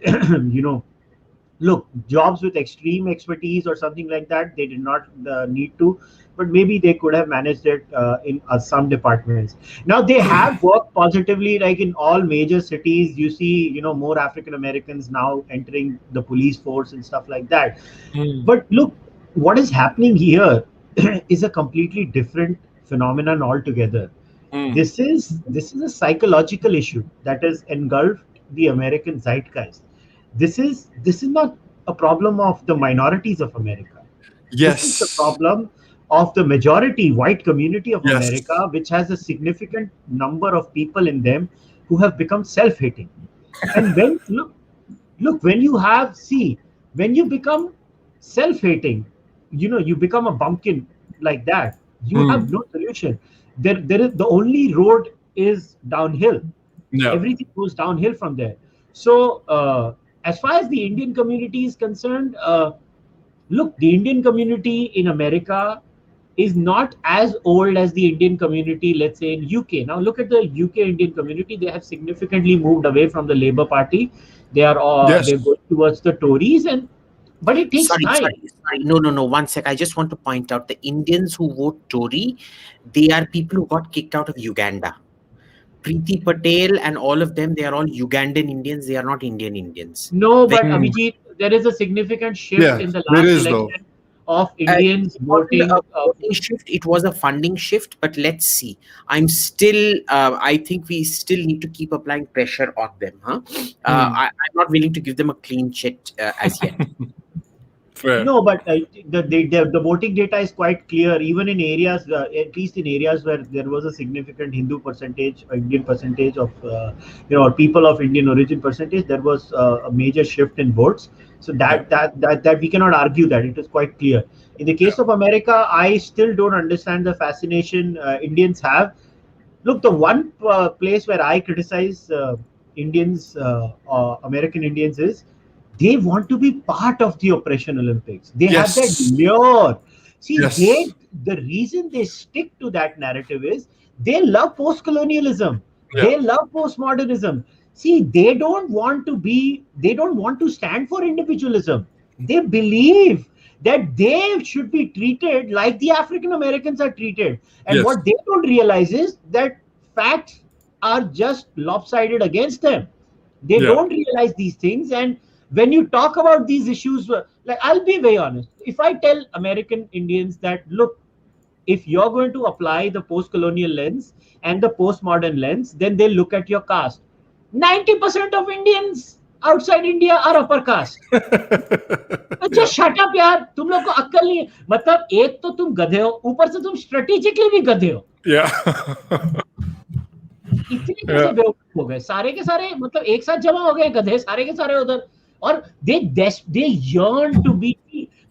look, jobs with extreme expertise or something like that, they did not need to, but maybe they could have managed it in some departments. Now, they have worked positively, like in all major cities. You see, more African Americans now entering the police force and stuff like that. But look, what is happening here is a completely different phenomenon altogether. This is a psychological issue that has engulfed the American zeitgeist. This is not a problem of the minorities of America. Yes. This is the problem of the majority white community of America, which has a significant number of people in them who have become self-hating. And when when you become self-hating, you become a bumpkin like that. You have no solution. There is, the only road is downhill. Everything goes downhill from there. So as far as the Indian community is concerned, look, the Indian community in America is not as old as the Indian community, let's say, in UK. Now look at the UK Indian community. They have significantly moved away from the Labour Party. They are they're going towards the Tories, but it takes time. Sorry. No. 1 sec. I just want to point out the Indians who vote Tory, they are people who got kicked out of Uganda. Preeti Patel and all of them, they are all Ugandan Indians. They are not Indian Indians. No, but Abhijit, there is a significant shift in the last election of Indians voting. Voting shift. It was a funding shift, but let's see. I'm still. I think we still need to keep applying pressure on them. I'm not willing to give them a clean sheet as yet. Fair. No, but the voting data is quite clear. Even in areas, at least in areas where there was a significant Hindu percentage, or Indian percentage of, or people of Indian origin percentage, there was a major shift in votes. So that we cannot argue that. It is quite clear. In the case of America, I still don't understand the fascination Indians have. Look, the one place where I criticize Indians, American Indians, is they want to be part of the Operation Olympics. They have that lure. See, the reason they stick to that narrative is they love post-colonialism. They love postmodernism. See, they don't want to stand for individualism. They believe that they should be treated like the African Americans are treated. And what they don't realize is that facts are just lopsided against them. They don't realize these things. And when you talk about these issues, like, I'll be very honest. If I tell American Indians that, look, if you're going to apply the post-colonial lens and the postmodern lens, then they'll look at your caste. They'll look at your ethnicity. They'll look at your religion. They'll look at your 90% of Indians outside India are upper caste. Just shut up यार, तुम लोग को अक्ल नहीं है. मतलब एक तो तुम गधे हो, ऊपर से तुम स्ट्रेटेजिकली भी गधे हो. Yeah. इतने कैसे बेवकूफ हो गए सारे के सारे, मतलब एक साथ जमा हो गए गधे सारे के सारे उधर. और they yearn to be,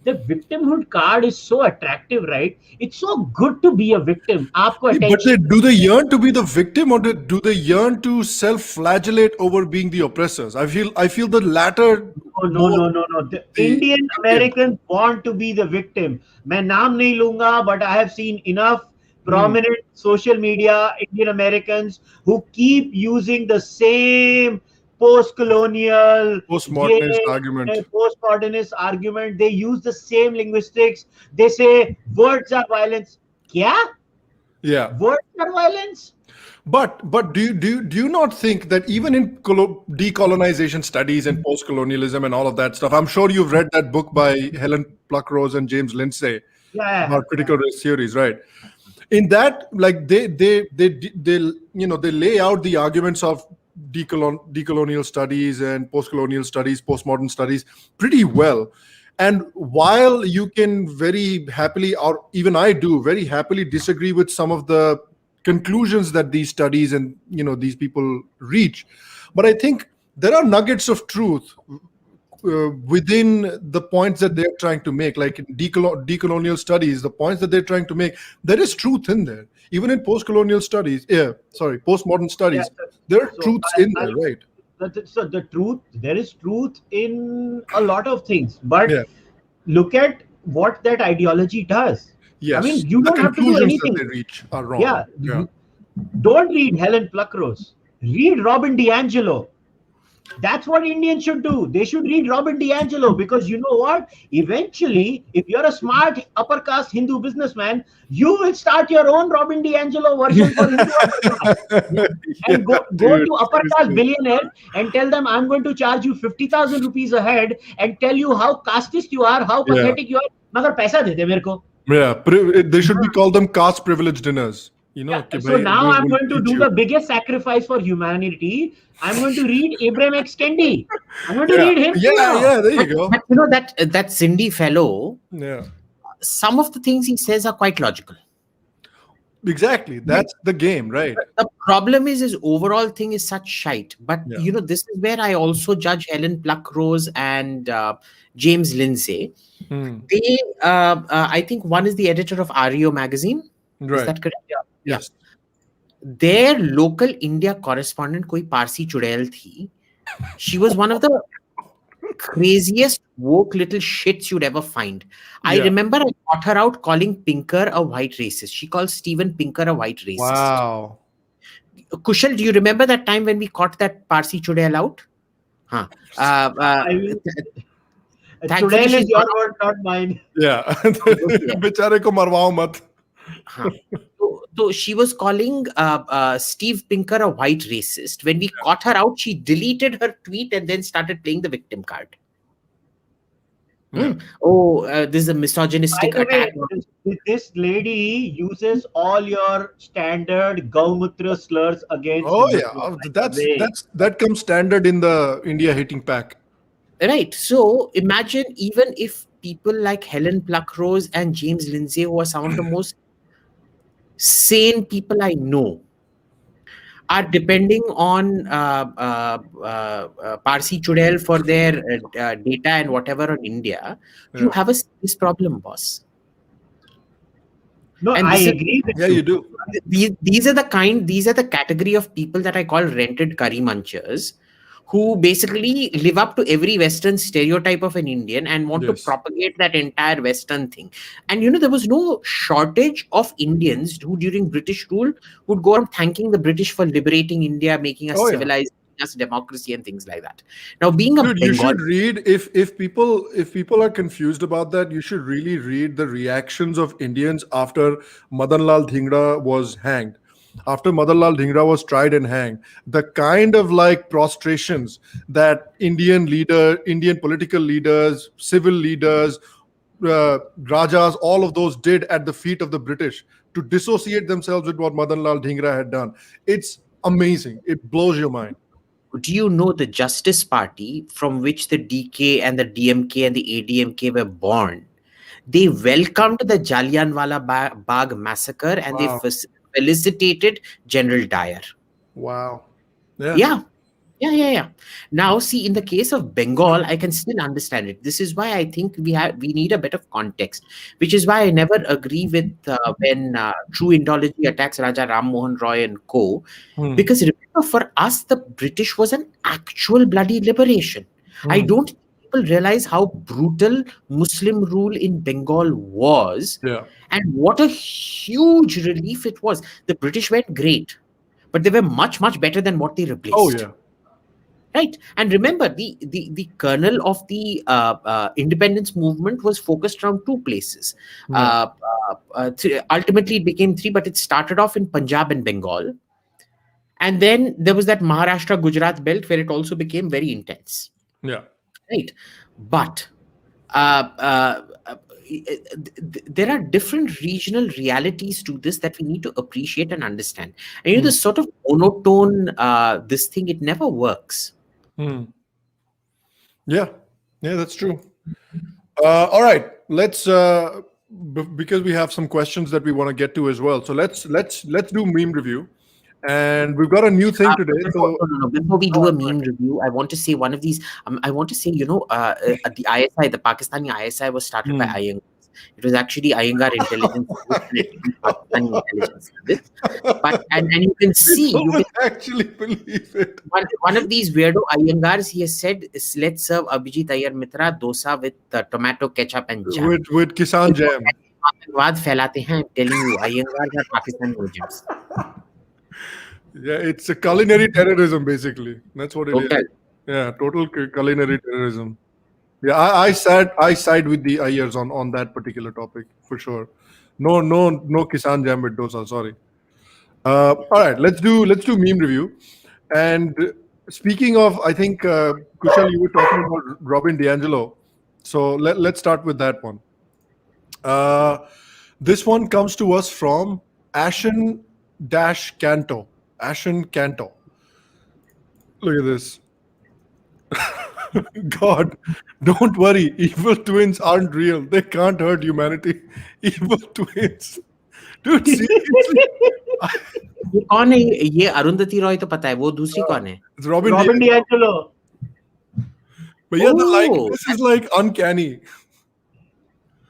the victimhood card is so attractive, right? It's so good to be a victim. आपको But attention. do they yearn to be the victim, or do they yearn to self-flagellate over being the oppressors? I feel the latter. No. The Indian Americans want to be the victim. मैं नाम नहीं लूंगा, but I have seen enough prominent social media Indian Americans who keep using the same postcolonial, postmodernist argument. They use the same linguistics. They say words are violence. क्या? Yeah. Words are violence. But do you not think that even in decolonization studies and post-colonialism and all of that stuff, I'm sure you've read that book by Helen Pluckrose and James Lindsay about critical race theories, right? In that, like they lay out the arguments of decolonial studies and post-colonial studies, postmodern studies pretty well. And while you can very happily, or even I do very happily, disagree with some of the conclusions that these studies and these people reach, but I think there are nuggets of truth within the points that they're trying to make. Like in decolonial studies, the points that they're trying to make, there is truth in there. Even in postcolonial studies, postmodern studies, there are truths in there, right? So the truth, there is truth in a lot of things, but look at what that ideology does. Yes. I mean, you don't have to do anything. That they reach are wrong. Yeah. Don't read Helen Pluckrose. Read Robin DiAngelo. That's what Indians should do. They should read Robin DiAngelo, because you know what? Eventually, if you're a smart upper caste Hindu businessman, you will start your own Robin DiAngelo version for Hindu upper caste. And go to upper caste billionaire and tell them, I'm going to charge you 50,000 rupees a head and tell you how casteist you are, how pathetic you are. Magar paisa de mere ko. Yeah, they should be called them caste privilege dinners. So now I'm going to do the biggest sacrifice for humanity. I'm going to read Abraham X. Kendi. I'm going to read him. Yeah, there you go. But that Cindy fellow, some of the things he says are quite logical. Exactly. That's the game, right? The problem is his overall thing is such shite. But, this is where I also judge Helen Pluckrose and James Lindsay. They, I think one is the editor of REO magazine. Right. Is that correct? Yes. Their local India correspondent, koi Parsi Chudail thi. She was one of the craziest woke little shits you'd ever find. I remember I caught her out calling Pinker a white racist. She called Steven Pinker a white racist. Wow. Kushal, do you remember that time when we caught that Parsi Chudail out? Chudail is your word, not mine. Yeah. Bechare ko marwao mat. So she was calling Steve Pinker a white racist. When we caught her out, she deleted her tweet and then started playing the victim card. This is a misogynistic attack. This lady uses all your standard Gaumutra slurs against. That comes standard in the India hating pack. Right. So imagine, even if people like Helen Pluckrose and James Lindsay, who are some of the most sane people I know, are depending on Parsi Chudail for their data and whatever on India, you have a serious problem, boss. No, I agree with you. You do. These are the category of people that I call rented curry munchers, who basically live up to every Western stereotype of an Indian and want to propagate that entire Western thing. And there was no shortage of Indians who during British rule would go on thanking the British for liberating India, making us civilized, making us democracy and things like that. Now, being a Bengali, you should read, if people are confused about that, you should really read the reactions of Indians after Madan Lal Dhingra was hanged. After Madan Lal Dhingra was tried and hanged, the kind of prostrations that Indian political leaders, civil leaders, Rajas, all of those did at the feet of the British to dissociate themselves with what Madan Lal Dhingra had done. It's amazing. It blows your mind. do you know the Justice Party, from which the DK and the DMK and the ADMK were born? They welcomed the Jallianwala Bagh massacre, and they Wow. felicitated General Dyer. Wow. Yeah. Now, see, in the case of Bengal, I can still understand it. This is why I think we need a bit of context, which is why I never agree with when True Indology attacks Raja Ram Mohan Roy and co. Because remember, for us, the British was an actual bloody liberation. I don't think people realize how brutal Muslim rule in Bengal was, and what a huge relief it was. The British went great, but they were much, much better than what they replaced. Oh yeah. Right. And remember, the kernel of the independence movement was focused around two places. Ultimately, it became three, but it started off in Punjab and Bengal. And then there was that Maharashtra-Gujarat belt where it also became very intense. Yeah. Right. But there are different regional realities to this that we need to appreciate and understand. And this sort of monotone, this thing, it never works. Yeah, that's true. All right, let's because we have some questions that we want to get to as well. So let's do meme review, and we've got a new thing today. Before we do a meme review, I want to say one of these. I want to say, the ISI, the Pakistani ISI, was started by Iyengar. It was actually Iyengar intelligence, Pakistani intelligence. But and you can see, you can actually believe it. One of these weirdo Iyengars, he has said, let's serve Abhijit Iyer Mitra dosa with tomato ketchup and jam. With Kisan jam. फैलाते हैं. I'm telling you, Iyengars are Pakistani agents. Yeah, it's a culinary terrorism, basically. That's what it is. Yeah, total culinary terrorism. Yeah, I side with the Ayers on that particular topic for sure. No Kisan jam with dosa. Sorry. All right, let's do meme review. And speaking of, I think Kushal, you were talking about Robin DiAngelo. So let's start with that one. This one comes to us from Ashen-Canto. Ashen Canto. Look at this. God, don't worry. Evil twins aren't real. They can't hurt humanity. Evil twins. Dude, seriously. ये कौन है? ये अरुंधति रॉय तो पता है. वो दूसरी कौन है? It's Robin DiAngelo. But yeah, this is like uncanny.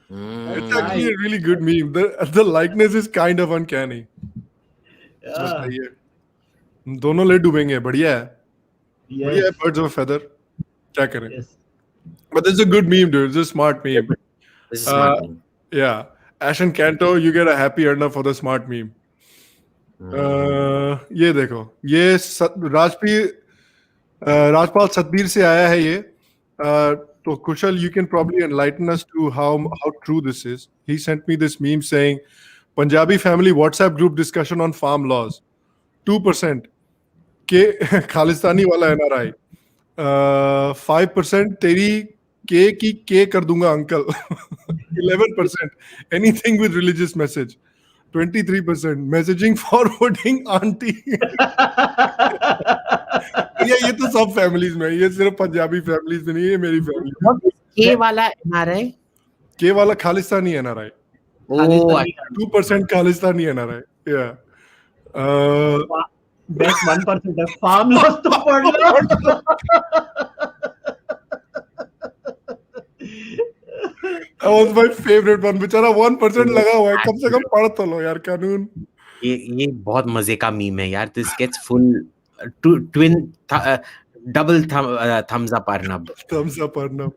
It's actually a really good meme. The likeness is kind of uncanny. दोनों ले डूबेंगे. बढ़िया है. बढ़िया है. Birds of a feather. क्या करें? Yes. But this is a good meme, dude. It's a smart meme. This is a smart meme. Yeah. Ashen Canto, you get a happy earner for the smart meme. ये देखो. ये राजपाल सतबीर से आया है ये. So Kushal, you can probably enlighten us to how true this is. He sent me this meme saying, Punjabi family WhatsApp group discussion on farm laws. 2% के खालिस्तानी वाला NRI. 5% तेरी के की के कर दूंगा uncle. 11% anything with religious message. 23% messaging forwarding auntie. ये तो सब फैमिलीज में. ये सिर्फ पंजाबी फैमिलीज में नहीं है. मेरी फैमिली. के वाला NRI. के वाला Khalistani NRI. 2% Khalistani NRI. Yeah. Best 1% है. Farm laws तो पढ़ लो. That was my favorite one. बेचारा 1% लगा हुआ है. कम से कम पढ़ तो लो यार कानून. ये बहुत मजे का मीम है यार. This gets full twin double thumbs up Arnab. Thumbs up Arnab.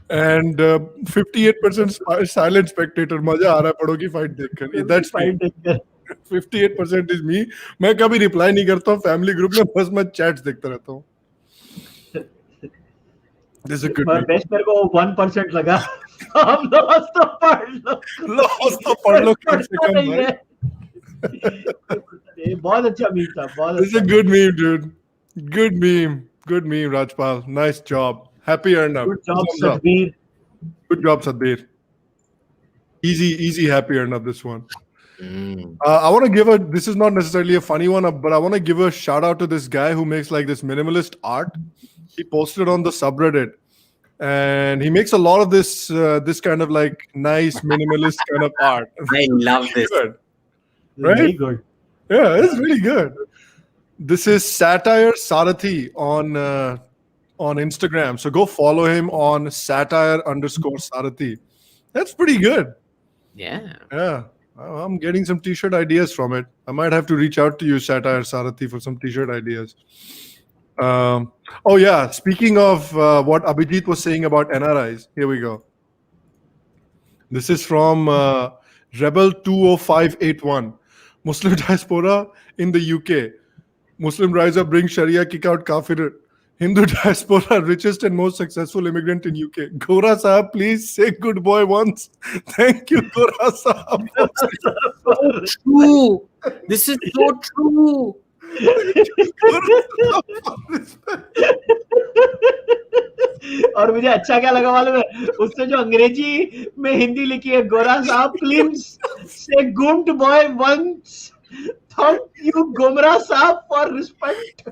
And 58% silent spectator. मजा आ रहा है पढ़ो की फाइट देखकर. That's fine. 58% is me. मैं कभी रिप्लाई नहीं करता हूँ फैमिली ग्रुप में. बस मैं चैट्स देखता रहता हूँ. This is a good meme. Best मेरे को 1% लगा. हम लॉस तो पढ़ लो कम से कम भाई. ये बहुत अच्छा मीम था. This is a good meme, dude. Good meme, Rajpal. Nice job. Happy earner. Good job, Sadbir. Good job, Sadbir. Easy happy earner this one. I want to give this is not necessarily a funny one, but I want to give a shout out to this guy who makes like this minimalist art. He posted on the subreddit, and he makes a lot of this kind of like nice minimalist kind of art. I love this. Good. Right? Very Right? good. Yeah, it's really good. This is Satire Sarathi on Instagram. So go follow him on satire_Sarathi. That's pretty good. Yeah. Yeah. I'm getting some t-shirt ideas from it. I might have to reach out to you, Satire Sarathi, for some t-shirt ideas. Oh yeah, speaking of what Abhijit was saying about NRIs, here we go. This is from Rebel 20581. Muslim diaspora in the UK. Muslim riser brings Sharia, kick out Kafir. Hindu diaspora, richest and most successful immigrant in UK. Gora Sahab, please say good boy once. Thank you, Gora Sahab. True. This is so true. और मुझे अच्छा क्या लगा मालूम है, उससे जो अंग्रेजी में हिंदी लिखी है, गोरा साहब please say goodbye once. Thank you, Gomra Saab, for respect.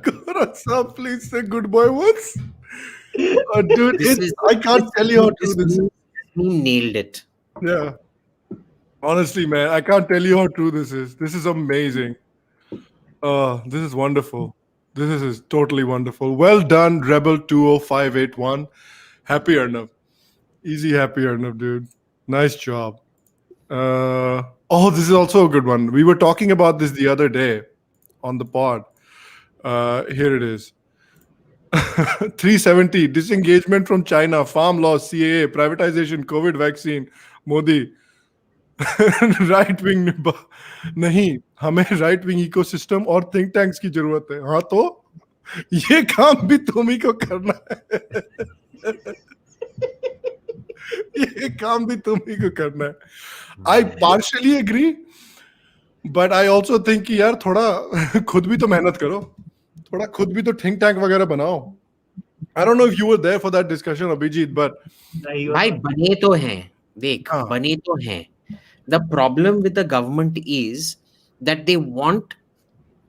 Gora Saab, please say good boy once. Dude, I can't tell you how true this is. He nailed it. Yeah. Honestly, man, I can't tell you how true this is. This is amazing. This is wonderful. This is totally wonderful. Well done, Rebel 20581. Happy Arnav. Easy happy Arnav, dude. Nice job. This is also a good one. We were talking about this the other day on the pod. Here it is. 370, disengagement from China, farm laws, CAA, privatization, COVID vaccine, Modi. Right wing नहीं, हमें right wing ecosystem और think tanks की जरूरत है. हाँ, तो ये काम भी तुम ही को करना है. ये काम भी तुम ही को करना है. I partially agree, but I also think कि यार थोड़ा खुद भी तो मेहनत करो, थोड़ा खुद भी तो थिंक टैंक वगैरह बनाओ. I don't know if you were there for that discussion, Abhijit, but भाई बने तो हैं, देख बने तो हैं. The problem with the government is that they want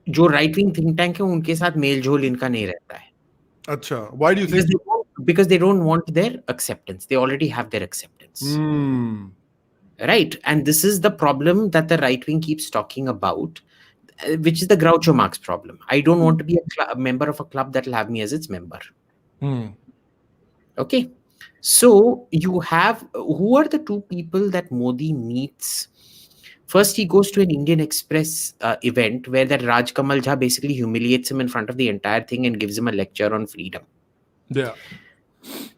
जो right wing think tank है उनके साथ मेल जोल इनका नहीं रहता है. अच्छा, why do you think? Because they don't want their acceptance. They already have their acceptance. Right, and this is the problem that the right wing keeps talking about, which is the Groucho Marx problem. I don't want to be a member of a club that will have me as its member. Okay. So you have, who are the two people that Modi meets? First, he goes to an Indian Express event where that Raj Kamal Jha basically humiliates him in front of the entire thing and gives him a lecture on freedom. Yeah.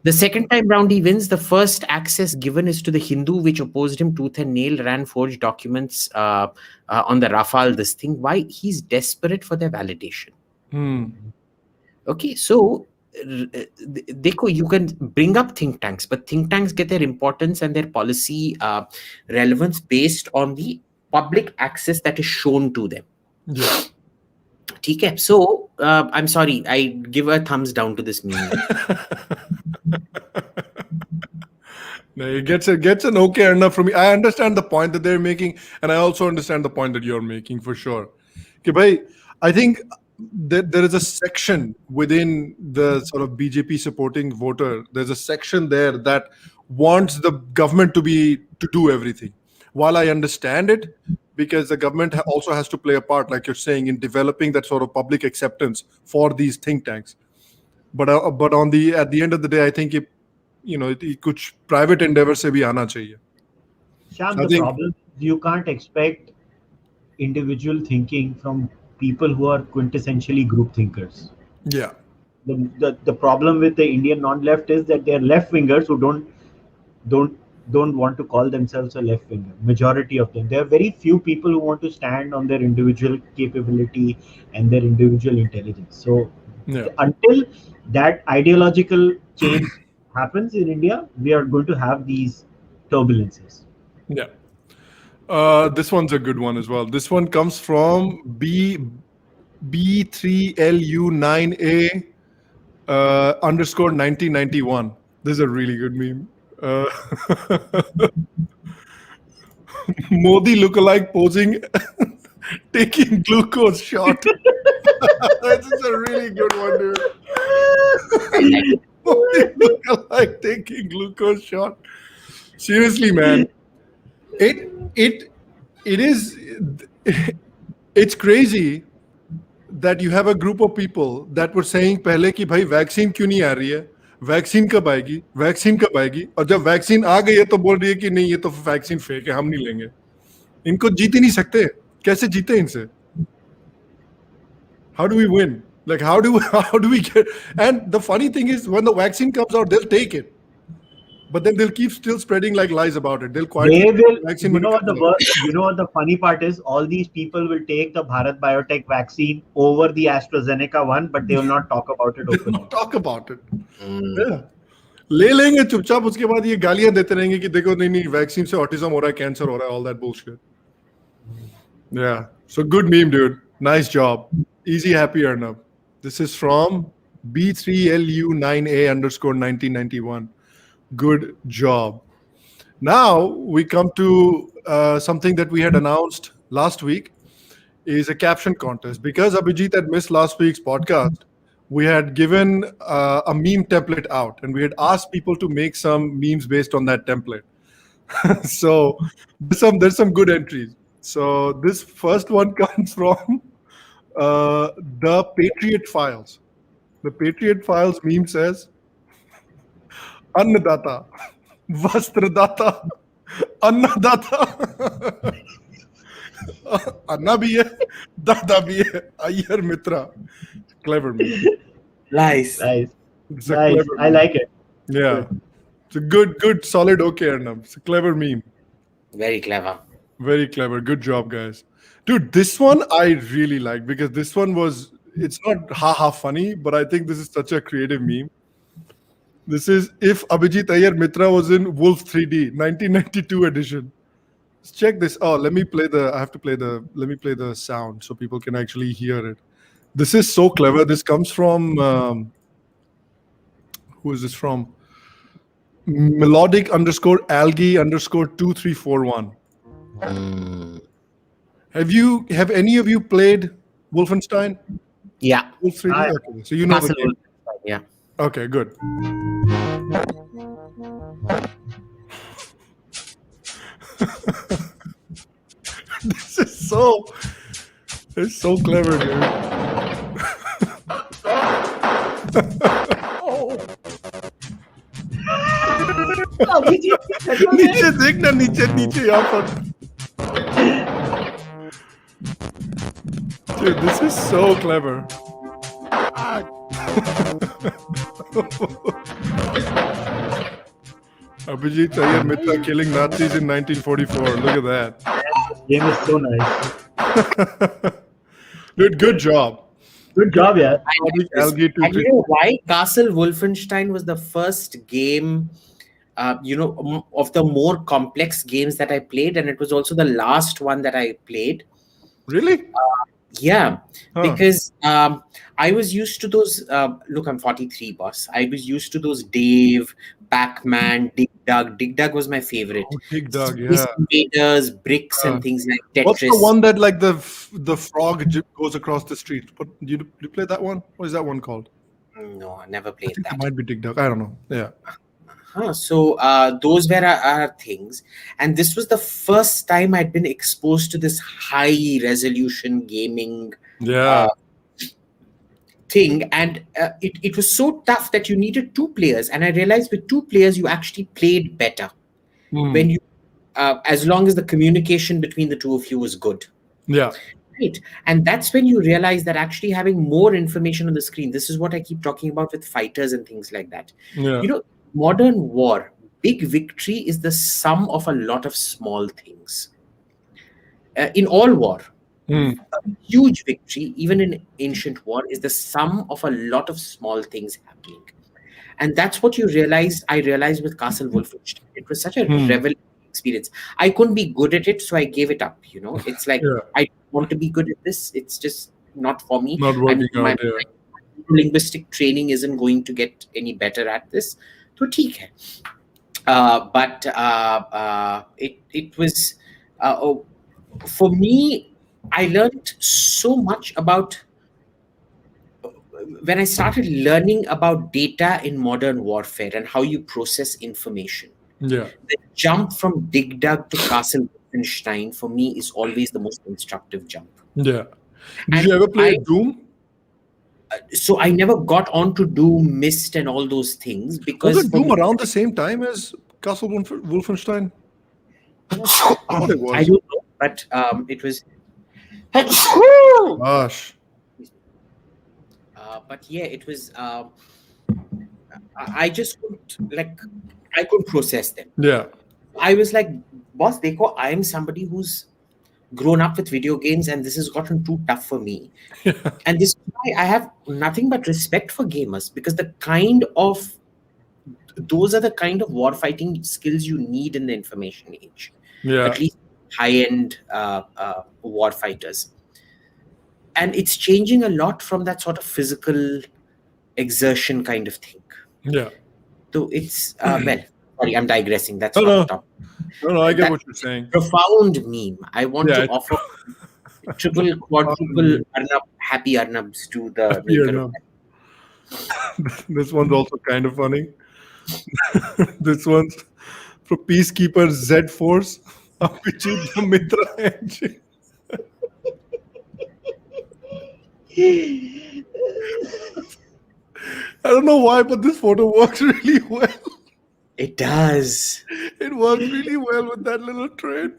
The second time round he wins, the first access given is to the Hindu, which opposed him tooth and nail, ran forged documents on the Rafale, this thing. Why? He's desperate for their validation. Okay, so you can bring up think tanks, but think tanks get their importance and their policy relevance based on the public access that is shown to them. Yeah. Okay, so I'm sorry, I give a thumbs down to this meme. No, it gets an okay enough from me. I understand the point that they're making, and I also understand the point that you're making for sure. Okay, bhai, I think there is a section within the sort of BJP supporting voter. There's a section there that wants the government to do everything. While I understand it, because the government also has to play a part, like you're saying, in developing that sort of public acceptance for these think tanks. But at the end of the day, I think कुछ private endeavor से भी आना चाहिए. Sham, the problem, you can't expect individual thinking from people who are quintessentially group thinkers. Yeah. The problem with the Indian non-left is that they are left-wingers who don't want to call themselves a left-winger. Majority of them. There are very few people who want to stand on their individual capability and their individual intelligence. So until that ideological change happens in India, we are going to have these turbulences. Yeah. This one's a good one as well. This one comes from B3LU9A _ 1991. This is a really good meme. Modi lookalike posing, taking glucose shot. This is a really good one, dude. Modi lookalike taking glucose shot. Seriously, man. It is. It's crazy that you have a group of people that were saying पहले कि भाई vaccine क्यों नहीं आ रही है, vaccine कब आएगी, vaccine कब आएगी, और जब वैक्सीन आ गई है तो बोल रही है कि नहीं ये तो वैक्सीन फेक है, हम नहीं लेंगे. इनको जीत ही नहीं सकते. कैसे जीते इनसे? How do we win? Like how do we get? And the funny thing is, when the vaccine comes out, they'll take it, but then they'll keep still spreading like lies about it. They'll quietly They will. vaccine You know what when it comes out. you know what the funny part is? All these people will take the Bharat Biotech vaccine over the AstraZeneca one, but they will not talk about it They'll openly. not talk about it. Yeah. ले लेंगे चुपचाप, उसके बाद ये गालियां देते रहेंगे कि देखो नहीं नहीं वैक्सीन से ऑटिज्म हो रहा है, कैंसर हो रहा है, all that bullshit. Yeah. So good meme, dude. Nice job. Easy, happy earn up. This is from B3LU9A_1991. Good job. Now we come to something that we had announced last week is a caption contest. Because Abhijit had missed last week's podcast, we had given a meme template out and we had asked people to make some memes based on that template. So there's some good entries. So this first one comes from the Patriot Files. The Patriot Files meme says, Annadata, Vastradata, Annadata. Anna bhi hai, Dada bhi hai, Ayyar Mitra. Clever meme. Nice. Nice. It's a Nice. clever I meme. like it. Yeah. It's a good, solid, okay, Arnab. It's a clever meme. Very clever. Very clever. Good job, guys. Dude, this one I really like because this one it's not haha funny, but I think this is such a creative meme. This is if Abhijit Ayyar Mitra was in Wolf 3D, 1992 edition. Let's check this. Oh, let me play the sound so people can actually hear it. This is so clever. This comes from, who is this from? Melodic_algae_2341. Have any of you played Wolfenstein? Yeah. Wolf 3D? Okay, so you know the Castle game. Wolf. Yeah. Okay, good. This is it's so clever, dude. नीचे देखना, नीचे यहाँ पर. Dude, this is so clever. Abhijit Ayyar Mitra killing Nazis in 1944. Look at that. Game is so nice. Dude, good job. Good job, yeah. Algae And you know why Castle Wolfenstein was the first game, of the more complex games that I played, and it was also the last one that I played. Really? Yeah, Huh. because I was used to those. Look, I'm 43, boss. I was used to those Dave, Pac-Man, Dig Dug. Dig Dug was my favorite. Oh, Dig Dug, Space yeah. Invaders, bricks, and things like Tetris. What's the one that like the frog goes across the street? But you play that one? What is that one called? No, I never played I think that. it might be Dig Dug. I don't know. Yeah. So those were our things, and this was the first time I'd been exposed to this high resolution gaming Yeah. thing, and it was so tough that you needed two players, and I realized with two players you actually played better when you as long as the communication between the two of you was good. Yeah. Right. And that's when you realize that actually having more information on the screen, this is what I keep talking about with fighters and things like that. Yeah. Modern war, big victory is the sum of a lot of small things. In all war, a huge victory, even in ancient war, is the sum of a lot of small things happening. And that's what I realized with Castle Wolfenstein. It was such a revelatory experience. I couldn't be good at it, so I gave it up. It's like, I want to be good at this. It's just not for me. Not working out. My linguistic training isn't going to get any better at this. So, theek hai. But it was For me, I learned so much about when I started learning about data in modern warfare and how you process information. Yeah. The jump from Dig Dug to Castle Wolfenstein for me is always the most instructive jump. Yeah. Did And you ever play Doom? So I never got on to Doom, Mist, and all those things because Was it for Doom me, around the same time as Castle Wolfenstein? I It was. don't know, but it was. Gosh. But yeah, it was. I just couldn't I couldn't process them. Yeah. I was like, boss, dekho, I am somebody who's grown up with video games, and this has gotten too tough for me. And this is why I have nothing but respect for gamers, because those are the kind of war fighting skills you need in the information age. Yeah. At least high-end war fighters. And it's changing a lot from that sort of physical exertion kind of thing. Yeah. So it's well, sorry, I'm digressing. That's No, not no. the topic. No, I get That- what you're saying. Profound meme. I want Yeah, to offer triple, quadruple happy Arnabs to the Here, maker no. of that. This one's also kind of funny. This one's from Peacekeeper Z Force. Abhijit the Mitra engine. I don't know why, but this photo works really well. It does. It works really well with that little train.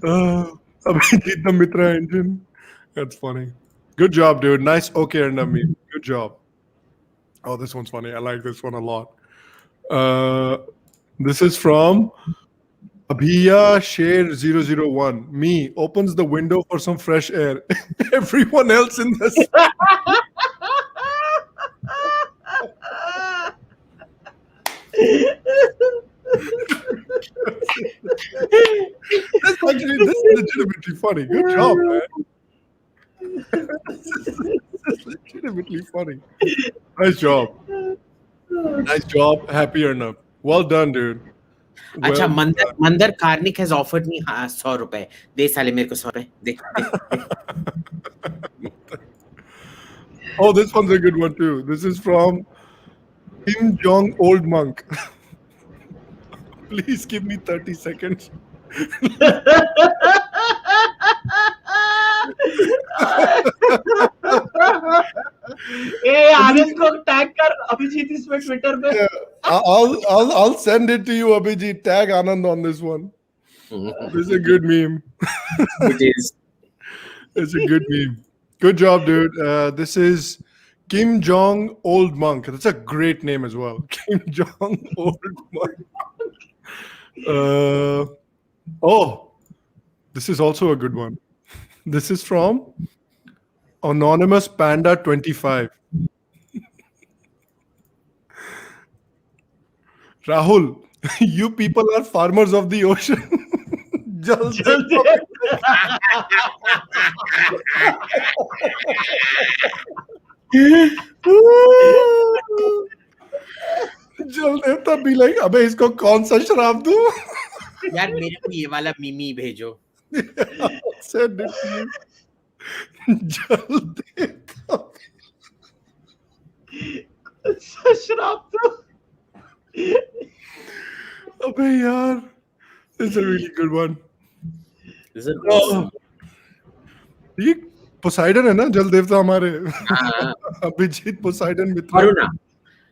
Abhijit the Mitra engine. That's funny. Good job, dude. Nice okay Arnab meme. Good job. Oh, this one's funny. I like this one a lot. This is from Abhiya Share 001. Me opens the window for some fresh air. Everyone else in this. This is legitimately funny. Good job, man. This is legitimately funny. Nice job. Nice job. Happy Arnab. Well done, dude. Acha, Well Mandir Karnik has offered me 100 rupees. De sale mere ko 100 rupees. De. Oh, this one's a good one too. This is from Kim Jong Old Monk. Please give me 30 seconds. ए आनंद को tag कर अभिजीत इसमें Twitter पे. Yeah, I'll send it to you, Abhijit. Tag Anand on this one. This is a good meme. It is. It's a good meme. Good job, dude. This is Kim Jong Old Monk. That's a great name as well. Kim Jong Old Monk. Oh, this is also a good one. This is from Anonymous Panda 25. Rahul, you people are farmers of the ocean. Jaldi. जल देवता भी like अबे इसको कौन सा शराब दूं? यार मेरे को ये वाला मीमी भेजो. Send it to you. जल देवता. शराब तो. अबे यार, this is a really good one. Is it? Oh. ये पोसाइडन है ना जल देवता हमारे. अभिजीत पोसाइडन मित्र. Varuna.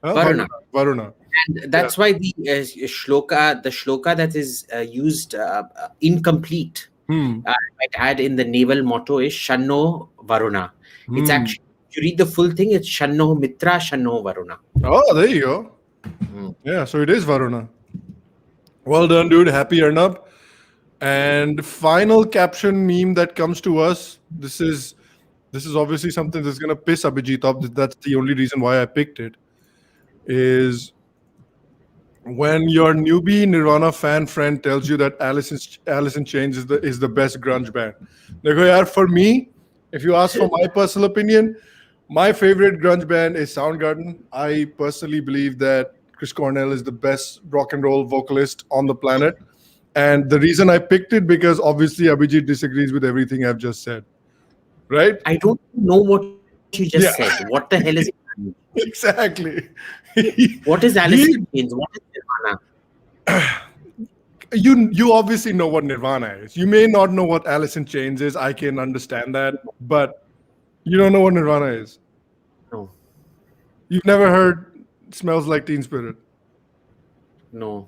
हाँ, Varuna. Varuna. And that's why the shloka that is used incomplete. I might add in the naval motto is Shanno Varuna. It's actually, if you read the full thing, it's Shanno Mitra, Shanno Varuna. Oh, there you go. Yeah, so it is Varuna. Well done, dude. Happy Arnab. And final caption meme that comes to us. This is obviously something that's gonna piss Abhijit off. That's the only reason why I picked it. Is when your newbie Nirvana fan friend tells you that Alice in Chains is the best grunge band. Dekho yaar, for me, if you ask for my personal opinion, my favorite grunge band is Soundgarden. I personally believe that Chris Cornell is the best rock and roll vocalist on the planet. And the reason I picked it because obviously Abhijit disagrees with everything I've just said, right? I don't know what you just said. Yeah. What the hell is it? Exactly. What is Alice in Chains? What is Nirvana? You obviously know what Nirvana is. You may not know what Alice in Chains is. I can understand that, but you don't know what Nirvana is. No. You've never heard "Smells Like Teen Spirit." No.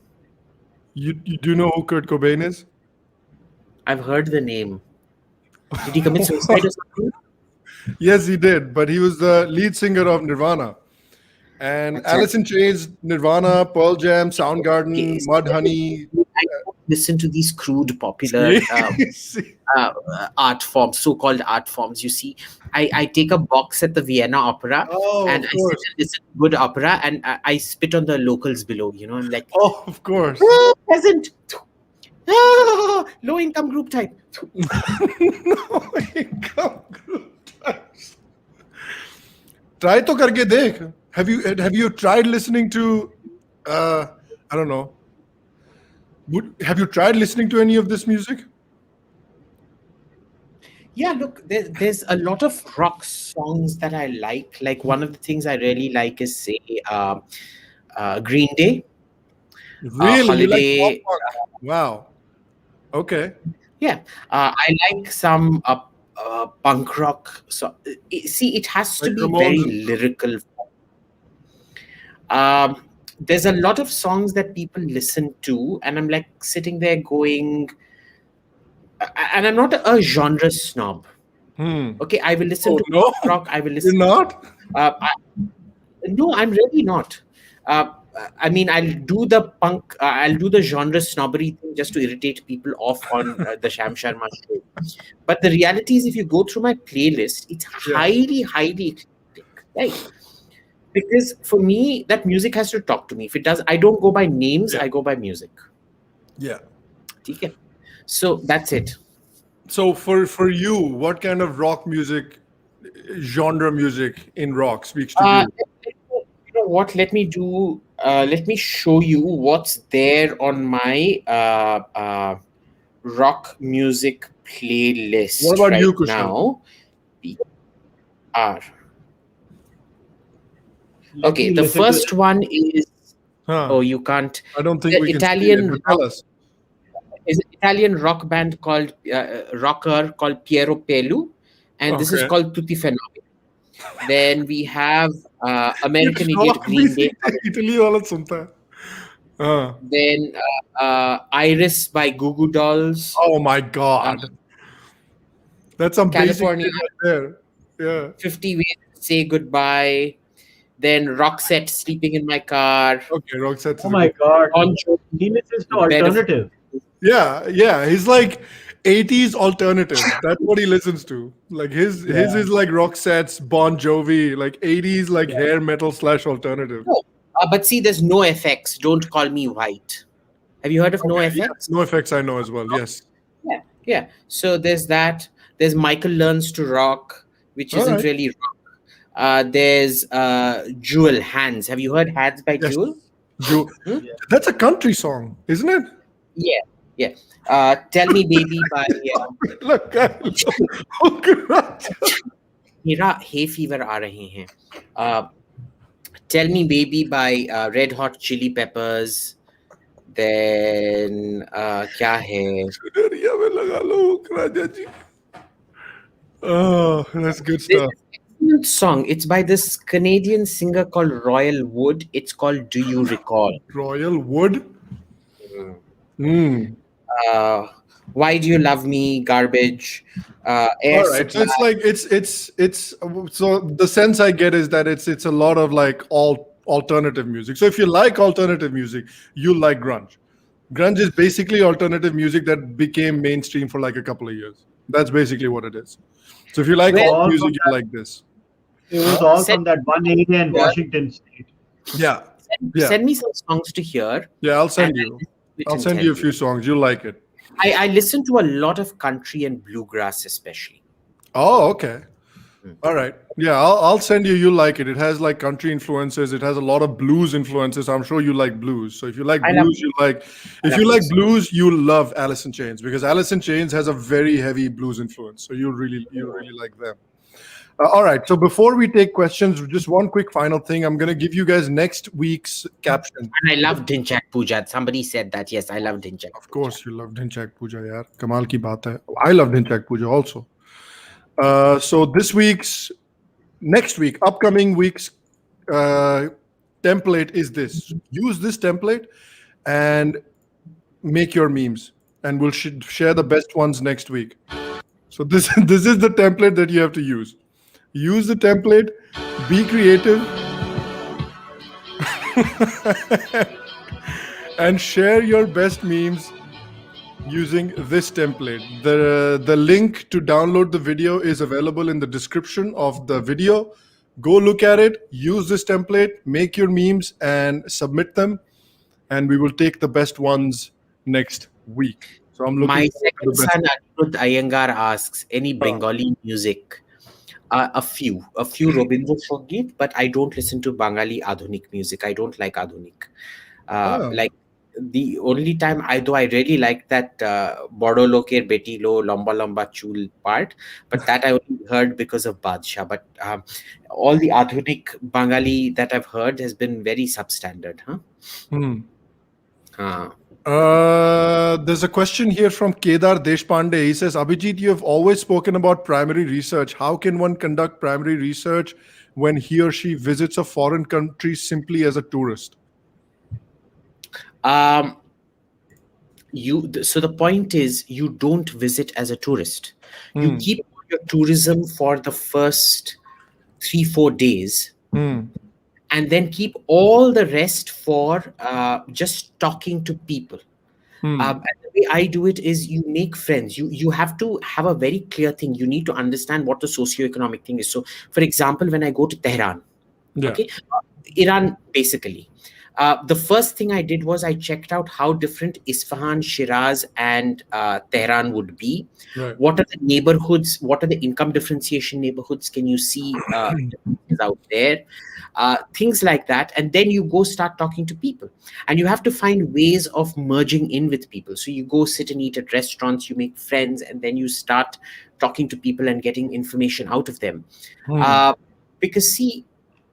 You do know who Kurt Cobain is? I've heard the name. Did he commit suicide or something? Yes, he did, but he was the lead singer of Nirvana. And That's Alice in Chains, Nirvana, Pearl Jam, Soundgarden, Mudhoney. I don't listen to these crude, popular art forms, so-called art forms. You see, I take a box at the Vienna Opera and I sit and listen to good opera, and I spit on the locals below. You know, I'm like, oh, of course, peasant, low-income group type. Low-income group types. Try to karke dekh. Have you tried listening to? I don't know. Have you tried listening to any of this music? Yeah, look, there's a lot of rock songs that I like. Like one of the things I really like is, say, Green Day. Really? Holiday. You like pop punk? Wow. Okay. Yeah, I like some punk rock. So, see, it has to Like be Ramones very and- lyrical. There's a lot of songs that people listen to, and I'm like sitting there going, and I'm not a genre snob. Okay, I will listen to no? punk rock. I will listen. You're not? No, I'm really not. I mean, I'll do the punk, I'll do the genre snobbery thing just to irritate people off on the Sham Sharma show. But the reality is, if you go through my playlist, it's highly, highly eclectic, right? Because for me, that music has to talk to me. If it does, I don't go by names, I go by music. Yeah. Okay. So that's it. So for you, what kind of rock music, genre music in rock speaks to you? You know what? Let me do. Let me show you what's there on my rock music playlist. What about right you, Kushal? now? We are okay. The first one is. Oh, you can't. I don't think we Italian can see it, but tell us. Is an Italian rock band called rocker called Piero Pelu, and this is Okay. called Tutti Fenomeni. Then we have American Idiot Green Day. Italy wala sunta hai. Then Iris by Goo Goo Dolls. Oh my God. That's some California. basic shit right there. Yeah. 50 Ways to Say Goodbye. Then Roxette, Sleeping in My Car. Okay, Roxette. Oh my God. Bon Jovi, He listens to Bed of- alternative. Yeah. He's like 80s alternative. That's what he listens to. Like his is like Roxette's, Bon Jovi, like 80s like hair metal / alternative. No, but see, there's No Effects. Don't Call Me White. Have you heard of No Effects? No Effects I know as well. Yes. Yeah. So there's that. There's Michael Learns to Rock, which isn't Alright. really rock. There's Jewel, Hands. Have you heard Hands by Yes. Jewel? That's a country song, isn't it? Yeah. Tell Me Baby by Look, मेरा hay fever आ रहे हैं. Tell Me Baby by Red Hot Chili Peppers. Then क्या है? Oh, that's good There's stuff. an excellent song. It's by this Canadian singer called Royal Wood. It's called Do You Recall? Royal Wood. Why Do You Love Me? Garbage. Air All right. So Supply. it's like it's so the sense I get is that it's a lot of like alternative music. So if you like alternative music, you like grunge. Grunge is basically alternative music that became mainstream for like a couple of years. That's basically what it is. So if you like Well, alt music, you like this. It was all Send- from that one area in Washington State. Yeah. Send me some songs to hear. Yeah, I'll send and you. I'll I'll send you a few songs. You'll like it. I listen to a lot of country and bluegrass, especially. Oh, okay. All right. Yeah, I'll send you. You'll like it. It has like country influences. It has a lot of blues influences. I'm sure you like blues. So if you like I love blues, you like. If you like blues, you'll love Alice in Chains, because Alice in Chains has a very heavy blues influence. So you'll really like them. All right. So before we take questions, just one quick final thing. I'm gonna give you guys next week's caption. And I love Dinchak Puja. Somebody said that. Yes, I love Dinchak. Of course, you love Dinchak Puja, yaar. Kamal ki baat hai. I love Dinchak Puja also. So next week, upcoming week's template is this. Use this template and make your memes, and we'll share the best ones next week. So this is the template that you have to use. Use the template, be creative, and share your best memes using this template. The link to download the video is available in the description of the video. Go look at it, use this template, make your memes and submit them, and we will take the best ones next week. So I'm looking My forward to the second best. son, Anirudh Iyengar, asks, any Bengali music? A few Robindra Sangeet, but I don't listen to Bengali Adhunik music. I don't like Adhunik. Like, the only time I really like that Bodo Loker Beti Lo Lamba Lamba Chul part, but that I only heard because of Badshah. But all the Adhunik Bengali that I've heard has been very substandard. There's a question here from Kedar Deshpande. He says, Abhijit, you have always spoken about primary research. How can one conduct primary research when he or she visits a foreign country simply as a tourist? So the point is, you don't visit as a tourist. You keep your tourism for the first 3-4 days, and then keep all the rest for just talking to people. And the way I do it is, you make friends. You have to have a very clear thing. You need to understand what the socioeconomic thing is. So, for example, when I go to Tehran, Iran, basically, the first thing I did was I checked out how different Isfahan, Shiraz, and Tehran would be. Right. What are the neighborhoods? What are the income differentiation neighborhoods? Can you see out there? Things like that. And then you go start talking to people. And you have to find ways of merging in with people. So you go sit and eat at restaurants, you make friends, and then you start talking to people and getting information out of them. Because see,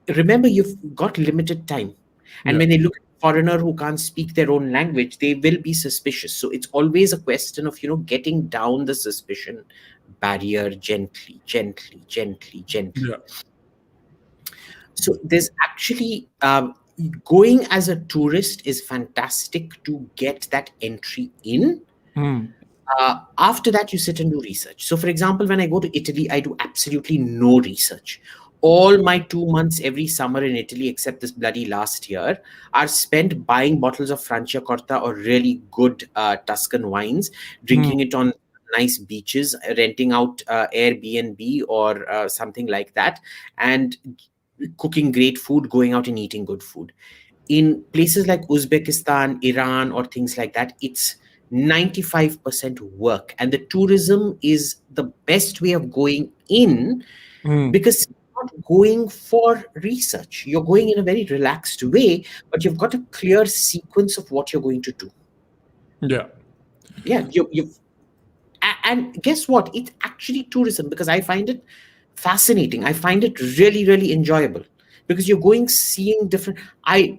remember, you've got limited time. And when they look at a foreigner who can't speak their own language, they will be suspicious. So it's always a question of, getting down the suspicion barrier gently. Yeah. So there's actually going as a tourist is fantastic to get that entry in. After that, you sit and do research. So, for example, when I go to Italy, I do absolutely no research. All my 2 months every summer in Italy, except this bloody last year, are spent buying bottles of Franciacorta or really good Tuscan wines, drinking it on nice beaches, renting out Airbnb or something like that, and cooking great food, going out and eating good food. In places like Uzbekistan, Iran, or things like that, it's 95% work. And the tourism is the best way of going in because you're not going for research. You're going in a very relaxed way, but you've got a clear sequence of what you're going to do. Yeah. Yeah. And guess what? It's actually tourism, because I find it fascinating. I find it really, really enjoyable, because you're going, seeing different. I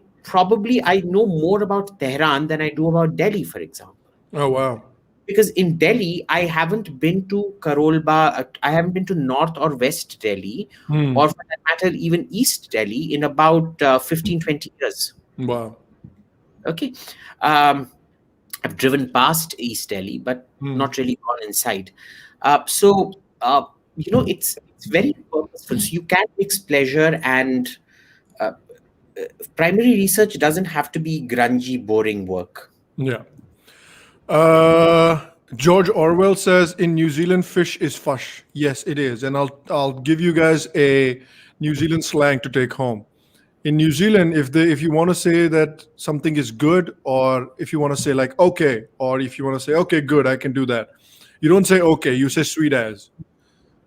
know more about Tehran than I do about Delhi, for example. Oh, wow. Because in Delhi, I haven't been to Karolba, I haven't been to North or West Delhi, or for that matter, even East Delhi in about 15, 20 years. Wow. Okay. I've driven past East Delhi, but not really gone inside. So it's very purposeful. So you can mix pleasure and primary research doesn't have to be grungy, boring work. Yeah. George Orwell says, in New Zealand, fish is fush. Yes, it is. And I'll give you guys a New Zealand slang to take home. In New Zealand, if you want to say that something is good, or if you want to say like, okay, or if you want to say, okay, good, I can do that. You don't say okay, you say sweet as.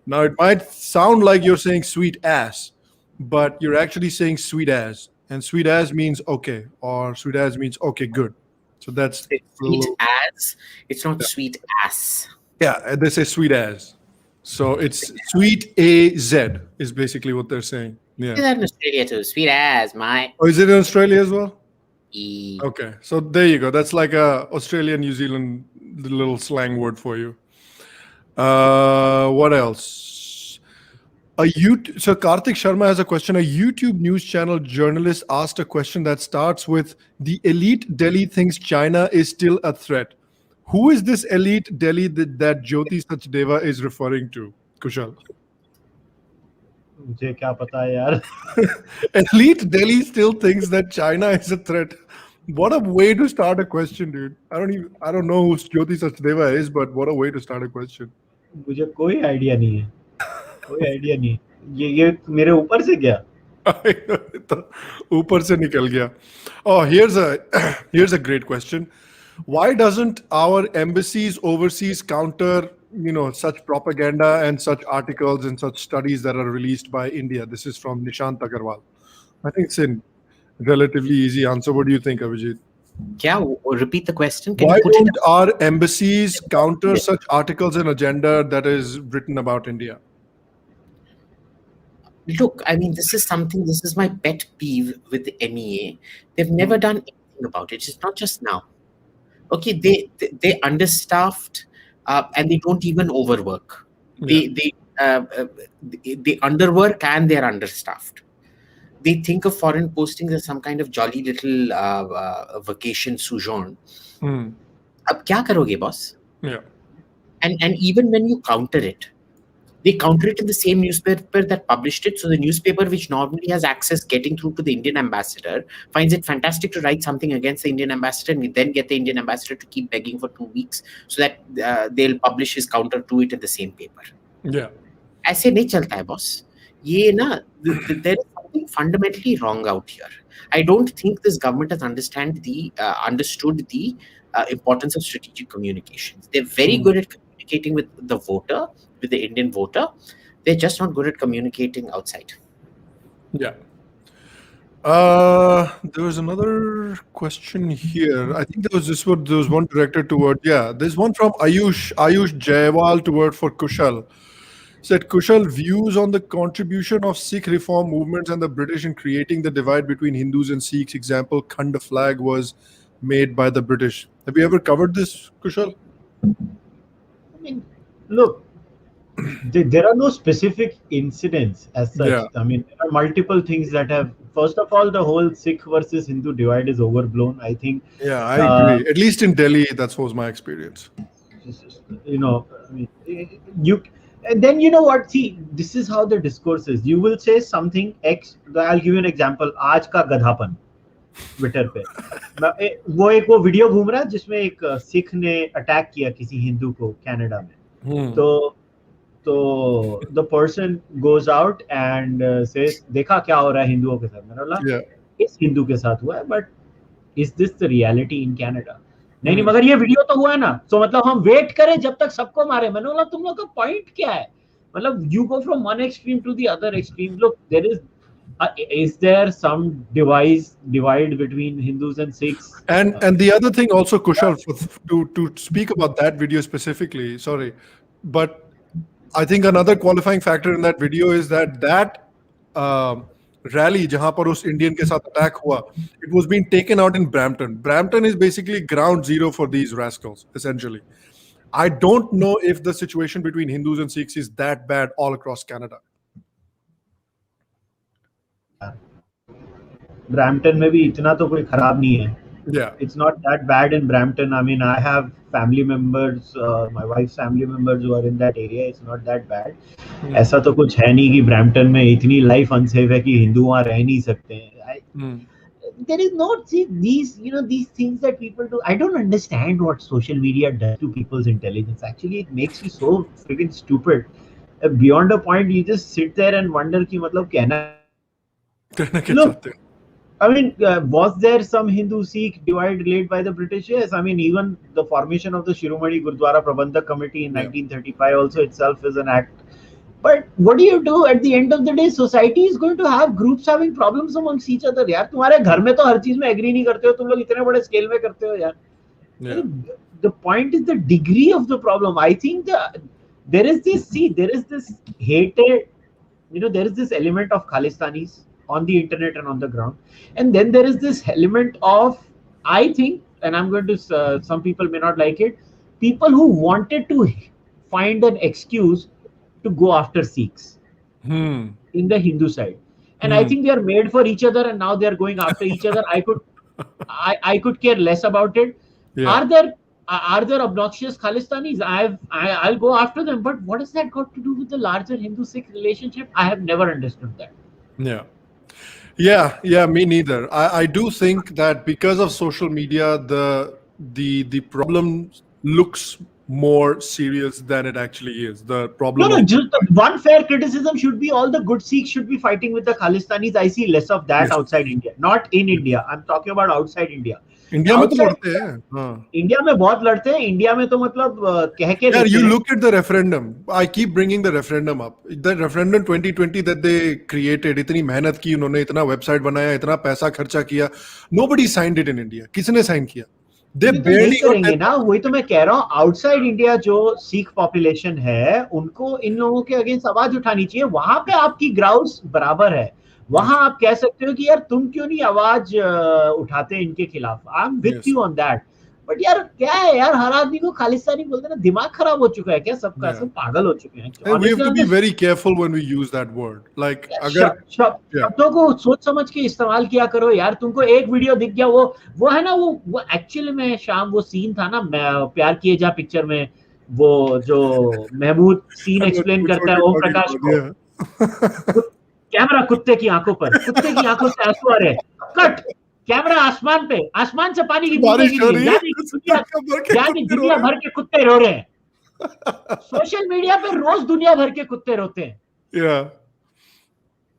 Now, it might sound like you're saying sweet ass, but you're actually saying sweet as. And sweet as means okay, or sweet as means okay, good. So that's It's a sweet little, as. It's not sweet ass. yeah, they say sweet as. So it's sweet AZ is basically what they're saying. Say Yeah. that in Australia too. Sweet as, my. Oh, is it in Australia as well? E. Okay. So there you go. That's like a Australian, New Zealand little slang word for you. What else? So Karthik Sharma has a question. A YouTube news channel journalist asked a question that starts with, "The elite Delhi thinks China is still a threat." Who is this elite Delhi that Jyoti Sachdeva is referring to? Kushal. मुझे क्या पता है यार. Elite Delhi still thinks that China is a threat. What a way to start a question, dude. I don't know who Jyoti Sachdeva is, but what a way to start a question. मुझे कोई idea नहीं है. कोई idea नहीं. ये मेरे ऊपर से गया. ऊपर से निकल गया. Oh, here's a great question. Why doesn't our embassies overseas counter, such propaganda and such articles and such studies that are released by India? This is from Nishant Agarwal. I think it's a relatively easy answer. What do you think, Abhijit? Yeah, repeat the question. Can Why you put don't it? our embassies counter such articles and agenda that is written about India? Look, I mean, this is my pet peeve with the MEA. They've never done anything about it. It's not just now. Okay, they understaffed, and they don't even overwork. Yeah. They underwork and they're understaffed. They think of foreign postings as some kind of jolly little vacation sojourn. Ab kya karoge, boss? Yeah. And even when you counter it, they counter it in the same newspaper that published it. So the newspaper, which normally has access getting through to the Indian ambassador, finds it fantastic to write something against the Indian ambassador and then get the Indian ambassador to keep begging for 2 weeks so that they'll publish his counter to it in the same paper. Yeah. ऐसे नहीं चलता है, boss. ये ना, there is something fundamentally wrong out here. I don't think this government has understood the importance of strategic communications. They're very good at communicating with the voter, with the Indian voter. They're just not good at communicating outside. Yeah. There was another question here. I think there was one directed toward, there's one from Ayush Jaywal for Kushal. Said, Kushal, views on the contribution of Sikh reform movements and the British in creating the divide between Hindus and Sikhs. Example, Khanda flag was made by the British. Have you ever covered this, Kushal? I mean, look, there are no specific incidents as such. Yeah. I mean, there are multiple things that have. First of all, the whole Sikh versus Hindu divide is overblown. I think. Yeah, I agree. At least in Delhi, that was my experience. I mean, and then you know what? See, this is how the discourse is. You will say something X. I'll give you an example. आज का गधापन Twitter पे वो video घूम रहा है जिसमें एक सिख ने अटैक किया किसी हिंदू को कनाडा में. तो the person goes out and says देखा क्या हो रहा है हिंदुओं के साथ. मैंने बोला इस हिंदू के साथ हुआ है, but is this the reality in Canada? नहीं मगर ये वीडियो तो हुआ है ना, तो मतलब हम वेट करें जब तक सबको मारे. मैंने बोला तुम लोग का पॉइंट क्या है? मतलब you go from one extreme to the other extreme. Look, there is there some divide between Hindus and Sikhs? And the other thing also, Kushal, to speak about that video specifically, sorry, but I think another qualifying factor in that video is that rally जहां पर उस Indian के साथ attack हुआ, it was being taken out in Brampton. Brampton is basically ground zero for these rascals, essentially. I don't know if the situation between Hindus and Sikhs is that bad all across Canada. Brampton में भी इतना तो कोई खराब नहीं है. Yeah. It's not that bad in Brampton. I mean, I have family members, my wife's family members who are in that area. It's not that bad. ऐसा तो कुछ है नहीं कि Brampton में इतनी life unsafe है कि हिंदू वहाँ रह नहीं सकते हैं. There is not these things that people do. I don't understand what social media does to people's intelligence. Actually, it makes you so freaking stupid. Beyond a point, you just sit there and wonder कि मतलब कहना. Look, I mean, was there some Hindu-Sikh divide laid by the British? Yes. I mean, even the formation of the Shiromani Gurdwara Prabandhak Committee in 1935 also itself is an act. But what do you do at the end of the day? Society is going to have groups having problems amongst each other. यार तुम्हारे घर में तो हर चीज में agree नहीं करते हो, तुम लोग इतने बड़े स्केल में करते हो यार. Yeah. The point is the degree of the problem. I think there is this hated, there is this element of Khalistanis on the internet and on the ground, and then there is this element of, I think, and I'm going to, some people may not like it, people who wanted to find an excuse to go after Sikhs in the Hindu side, and I think they are made for each other, and now they are going after each other. I could care less about it. Yeah. Are there obnoxious Khalistanis? I'll go after them. But what has that got to do with the larger Hindu-Sikh relationship? I have never understood that. Yeah, me neither. I do think that because of social media, the problem looks more serious than it actually is. The problem. Just one fair criticism should be all the good Sikhs should be fighting with the Khalistanis. I see less of that outside India, not in India. I'm talking about outside India. India में तो लड़ते हैं. India में बहुत लड़ते हैं. India में तो मतलब कह के यार, you look at the referendum. I keep bringing the referendum up. The referendum 2020 that they created, इतनी मेहनत की उन्होंने, इतना वेबसाइट बनाया, इतना पैसा खर्चा किया. Nobody signed it in India. किसने साइन किया? They barely करेंगे ना. वही तो मैं कह रहा हूँ. आउटसाइड इंडिया जो सिख पॉपुलेशन है, उनको इन लोगों के अगेंस्ट आवाज उठानी चाहिए. वहां पे आपकी ग्राउंड्स बराबर है. वहां आप कह सकते हो कि यार तुम क्यों नहीं आवाज उठाते इनके खिलाफ. I am with you on that. But यार क्या है यार, हर आदमी को खालिस्तानी बोलते ना. दिमाग खराब हो चुका है क्या सबका? सब पागल हो चुके हैं. We have to be very careful when we use that word. Like अगर शब्दों को सोच समझ के इस्तेमाल किया करो यार. तुमको एक वीडियो दिख गया, वो है ना, वो एक्चुअली में शाम वो सीन था ना प्यार किए जा पिक्चर में, वो जो महमूद सीन एक्सप्लेन करता है ओम प्रकाश को. कैमरा कुत्ते की आंखों पर, कुत्ते की आंखों से आंसू आ रहे हैं. कट. कैमरा आसमान पे, आसमान से पानी की बूंदें गिर रही हैं. यानी दुनिया भर के कुत्ते रो रहे हैं. सोशल मीडिया पे रोज दुनिया भर के कुत्ते रोते हैं.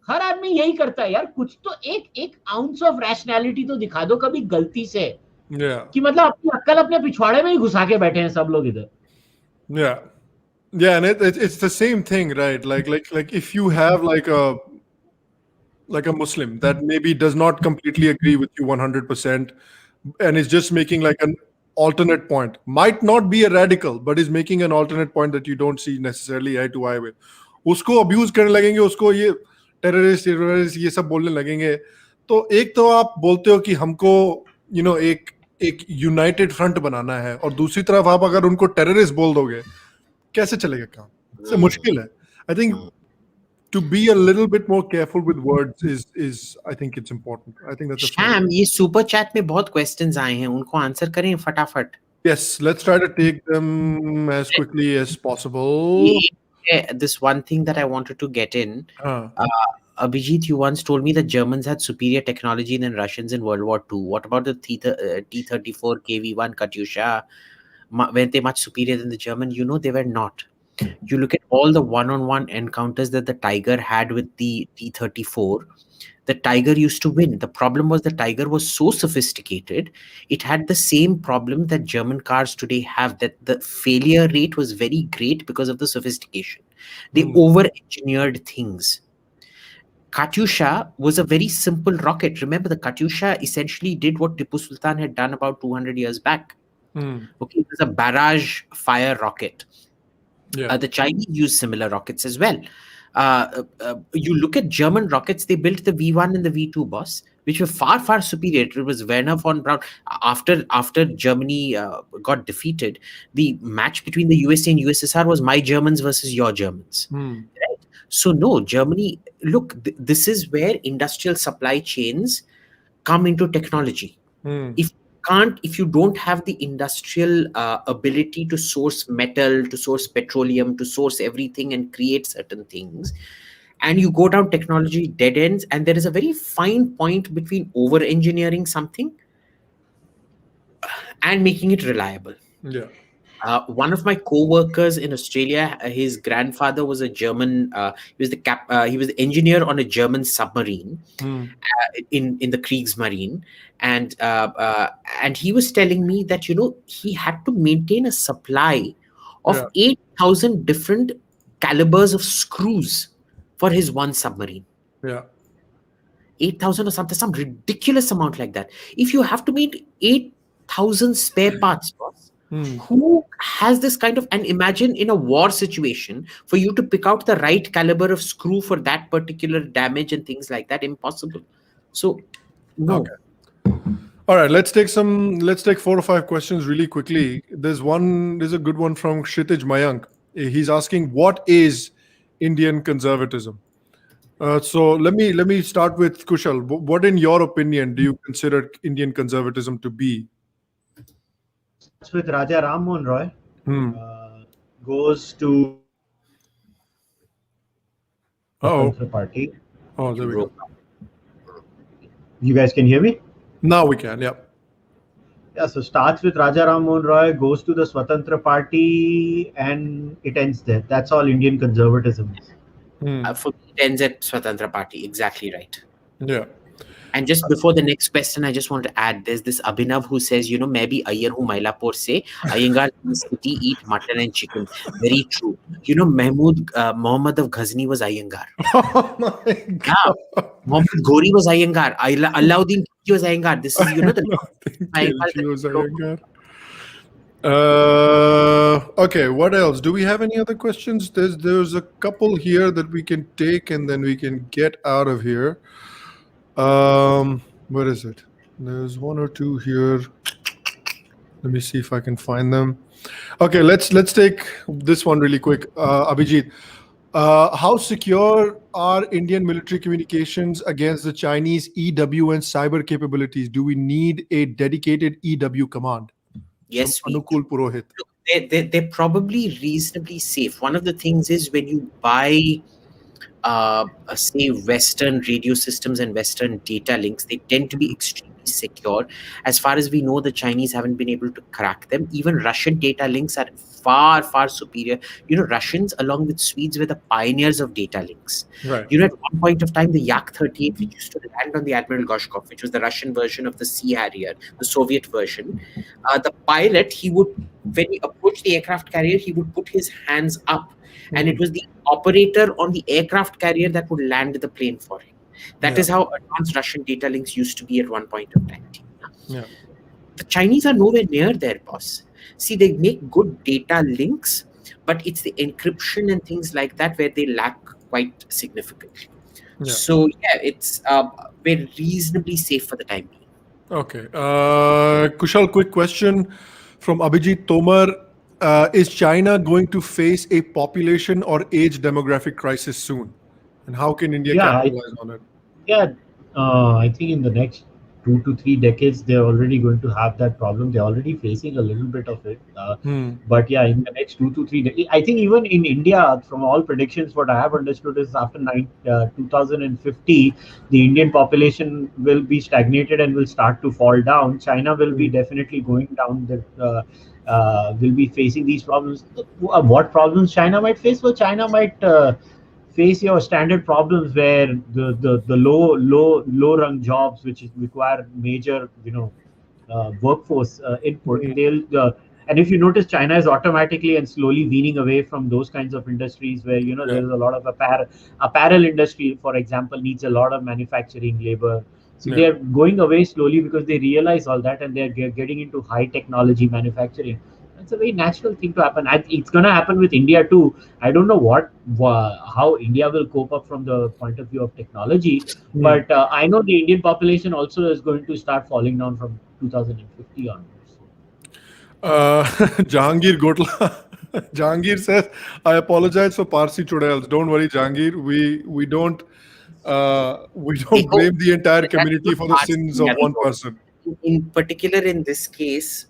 हर आदमी यही करता है यार. कुछ तो एक आउंस ऑफ रैशनैलिटी तो दिखा दो कभी गलती से, कि मतलब अपनी अक्ल अपने पिछवाड़े में ही घुसा के बैठे हैं सब लोग इधर. Yeah, and it's the same thing, right? Like if you have like a Muslim that maybe does not completely agree with you 100% and is just making like an alternate point, might not be a radical, but is making an alternate point that you don't see necessarily eye to eye with. उसको abuse करने लगेंगे, उसको ये terrorist ये सब बोलने लगेंगे. तो एक तो आप बोलते हो कि हमको एक united front बनाना है, और दूसरी तरफ आप अगर उनको terrorist बोल दोगे, कैसे चलेगा काम? इससे मुश्किल है. I think to be a little bit more careful with words is I think it's important. I think that's Sham, ये super chat में बहुत questions आए हैं, उनको answer करें फटाफट. Yes, let's try to take them as quickly as possible. This one thing that I wanted to get in. Abhijit, you once told me that Germans had superior technology than Russians in World War II. What about the T-34 KV-1 Katyusha? Weren't they much superior than the German? They were not. You look at all the one-on-one encounters that the Tiger had with the T-34, the Tiger used to win. The problem was the Tiger was so sophisticated, it had the same problem that German cars today have, that the failure rate was very great because of the sophistication. They over-engineered things. Katyusha was a very simple rocket. Remember, the Katyusha essentially did what Tipu Sultan had done about 200 years back. Okay, it was a barrage fire rocket. The Chinese used similar rockets as well. You look at German rockets, they built the V1 and the V2, boss, which were far, far superior. It was Werner von Braun. After Germany got defeated, the match between the USA and USSR was my Germans versus your Germans. Right? So no, Germany, look, this is where industrial supply chains come into technology. If you don't have the industrial ability to source metal, to source petroleum, to source everything and create certain things, and you go down technology dead ends, and there is a very fine point between over engineering something and making it reliable. One of my co-workers in Australia, his grandfather was a German. He was the engineer on a German submarine in the Kriegsmarine, and he was telling me that he had to maintain a supply of 8,000 different calibers of screws for his one submarine. Yeah. 8,000 or something, some ridiculous amount like that. If you have to meet 8,000 spare parts, boss, who has this kind of, and imagine in a war situation, for you to pick out the right caliber of screw for that particular damage and things like that, impossible. So, no. Okay. All right, let's take 4 or 5 questions really quickly. There's a good one from Kshitij Mayank. He's asking, what is Indian conservatism? So let me start with Kushal. What, in your opinion, do you consider Indian conservatism to be? Starts with Raja Ram Mohan Roy, goes to Swathantra Party. Oh, there we go. You guys can hear me? Now we can, yeah. Yeah, so starts with Raja Ram Mohan Roy, goes to the Swatantra Party, and it ends there. That's all Indian conservatism is. For me, it ends at Swatantra Party. Exactly right. Yeah. And just before the next question, I just want to add, there's this Abhinav who says, मैं भी अय्यर हूँ Mylapore से. Iyengar in the city eat mutton and chicken. Very true. Muhammad of Ghazni was Iyengar. Oh my God. Yeah. Muhammad Ghori was Iyengar. Alauddin Khilji was Iyengar. This is, Okay, what else? Do we have any other questions? There's a couple here that we can take and then we can get out of here. Where is it? There's one or two here. Let me see if I can find them. Okay, let's take this one really quick. Abhijit, how secure are Indian military communications against the Chinese EW and cyber capabilities? Do we need a dedicated EW command? Yes, Anukul Purohit. Look, they're probably reasonably safe. One of the things is when you buy say Western radio systems and Western data links, they tend to be extremely secure. As far as we know, the Chinese haven't been able to crack them. Even Russian data links are far, far superior. Russians, along with Swedes, were the pioneers of data links. Right. At one point of time, the Yak-38, which used to land on the Admiral Gorshkov, which was the Russian version of the Sea Harrier, the Soviet version, the pilot, when he approached the aircraft carrier, he would put his hands up. And it was the operator on the aircraft carrier that would land the plane for him. That is how advanced Russian data links used to be at one point of time. Yeah. The Chinese are nowhere near their boss. See, they make good data links, but it's the encryption and things like that where they lack quite significantly. Yeah. So, it's we're reasonably safe for the time being. Okay. Kushal, quick question from Abhijit Tomar. Is China going to face a population or age demographic crisis soon? And how can India capitalize on it? Yeah, I think in the next 2 to 3 decades, they're already going to have that problem. They're already facing a little bit of it. But yeah, in the next 2 to 3 decades, I think even in India, from all predictions, what I have understood is after 2050, the Indian population will be stagnated and will start to fall down. China will be definitely going down. Will be facing these problems. What problems China might face? Well, China might face your standard problems where the low rung jobs which require major workforce input. And if you notice, China is automatically and slowly weaning away from those kinds of industries where there's a lot of apparel industry, for example, needs a lot of manufacturing labor. So they are going away slowly because they realize all that and they're getting into high technology manufacturing. It's a very natural thing to happen. It's going to happen with India too. I don't know how India will cope up from the point of view of technology, but I know the Indian population also is going to start falling down from 2050 onwards. Jahangir Gotla. Jahangir says, I apologize for Parsi Chudails. Don't worry, Jahangir. We don't blame the entire community for the sins of one person. In particular, in this case,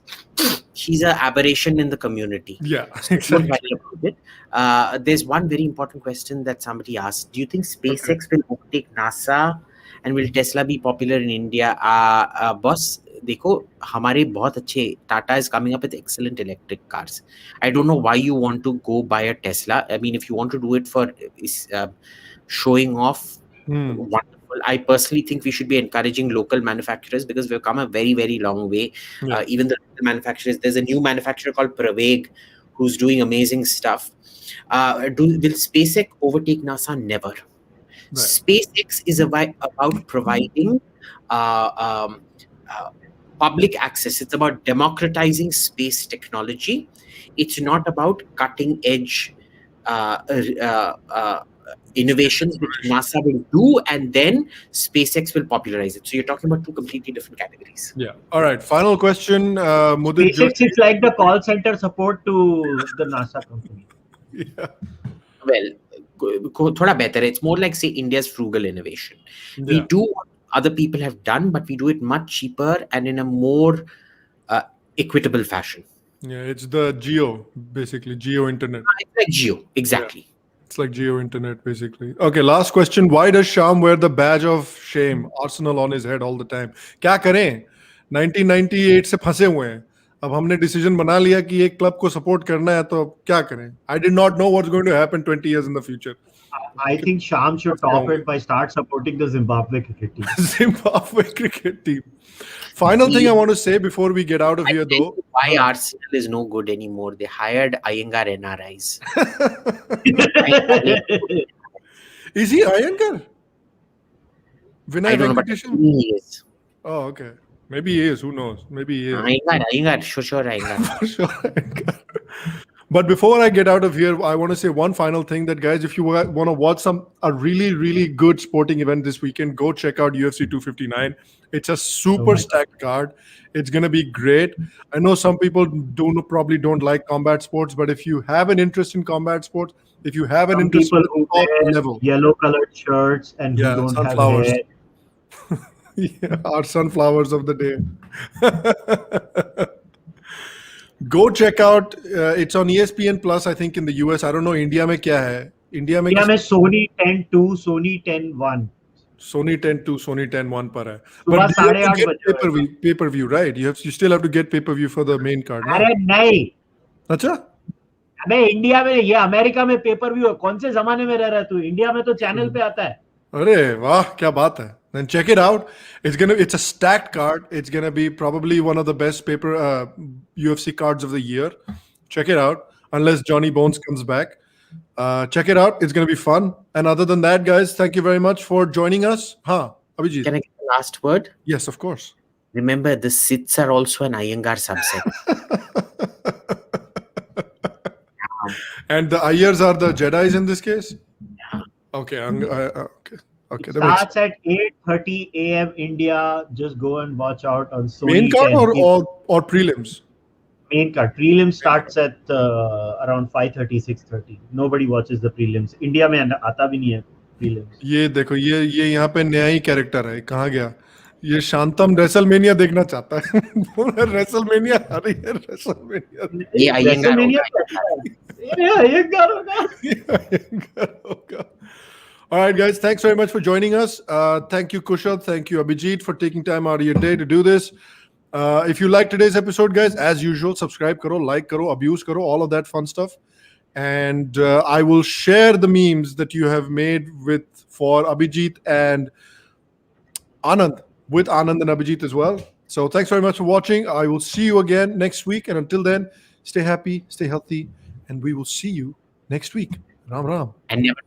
she's an aberration in the community. Yeah, exactly. There's one very important question that somebody asked. Do you think SpaceX will overtake NASA and will Tesla be popular in India? Boss, देखो हमारे बहुत अच्छे Tata is coming up with excellent electric cars. I don't know why you want to go buy a Tesla. I mean, if you want to do it for showing off, wonderful. I personally think we should be encouraging local manufacturers because we've come a very, very long way. Even the local manufacturers, there's a new manufacturer called Praveg who's doing amazing stuff. Will SpaceX overtake NASA? Never. SpaceX is about providing public access. It's about democratizing space technology. It's not about cutting edge innovations which NASA will do, and then SpaceX will popularize it. So you're talking about two completely different categories. Yeah. All right. Final question. Mudit SpaceX Joshi. is like the call center support to the NASA company. Yeah. Well, thoda better. It's more like, say, India's frugal innovation. We Yeah. do what other people have done, but we do it much cheaper and in a more equitable fashion. Yeah. It's the geo, basically geo internet. It's like Geo, exactly. It's like geo internet, basically. Okay. Last question. Why does Sham wear the badge of shame, Arsenal on his head all the time? क्या करें? 1998 से फंसे हुए हैं. अब हमने decision बना लिया कि एक क्लब को सपोर्ट करना है तो अब क्या करें? I did not know what's going to happen 20 years in the future. I think Sham should top it by start supporting the Zimbabwe cricket team. Zimbabwe cricket team. Final thing I want to say before we get out of here, though. Why Arsenal is no good anymore? They hired Iyengar NRIs. Is he Iyengar? Vinay I don't know, but Venkatesan? he is. Oh, okay. Maybe he is. Who knows? Maybe he is. Iyengar, sure, Iyengar. For sure, Iyengar. But before I get out of here, I want to say one final thing that, guys, if you want to watch a really, really good sporting event this weekend, go check out UFC 259. It's a super stacked card. It's going to be great. I know some people probably don't like combat sports, but if you have an interest in combat sports, if you have an interest people in who top wear level, yellow colored shirts and who don't sunflowers. have hair. Yeah, our sunflowers of the day. Go check out. It's on ESPN Plus, I think, in the US. I don't know India में क्या है. India में Sony 10-2, Sony 10-1. Sony 10-2, Sony 10-1 पर है. सुबह But you have to 8:30 get बजे pay-per-view, right? You still have to get pay-per-view for the main card. अरे नहीं. अच्छा? अबे इंडिया में ये अमेरिका में पेपर व्यू है. कौन से जमाने में रह रहा है तू? इंडिया में तो चैनल पे आता है. अरे वाह, क्या बात है. Then check it out. It's a stacked card. It's gonna be probably one of the best UFC cards of the year. Check it out. Unless Johnny Bones comes back. Check it out. It's gonna be fun. And other than that, guys, thank you very much for joining us. Abhijit. Can I get the last word? Yes, of course. Remember, the Siths are also an Iyengar subset. And the Ayers are the Jedis in this case? Yeah. Okay. Okay. Okay. Starts at 8:30 a.m. India. Just go and watch out on Sony. Main card 10. or prelims? Main card. Prelim starts at around 5:30, 6:30. Nobody watches the prelims. India में आता भी नहीं है prelims. ये देखो ये यहाँ पे नया ही कैरेक्टर है. कहाँ गया? ये शांतम रेसलमेनिया देखना चाहता है. रेसलमेनिया आ रही है. रेसलमेनिया. ये Iyengar होगा. All right, guys. Thanks very much for joining us. Thank you, Kushal. Thank you, Abhijit, for taking time out of your day to do this. If you like today's episode, guys, as usual, subscribe karo, like karo, abuse karo, all of that fun stuff. And I will share the memes that you have made for Abhijit and Anand, with Anand and Abhijit as well. So thanks very much for watching. I will see you again next week. And until then, stay happy, stay healthy, and we will see you next week. Ram Ram. And never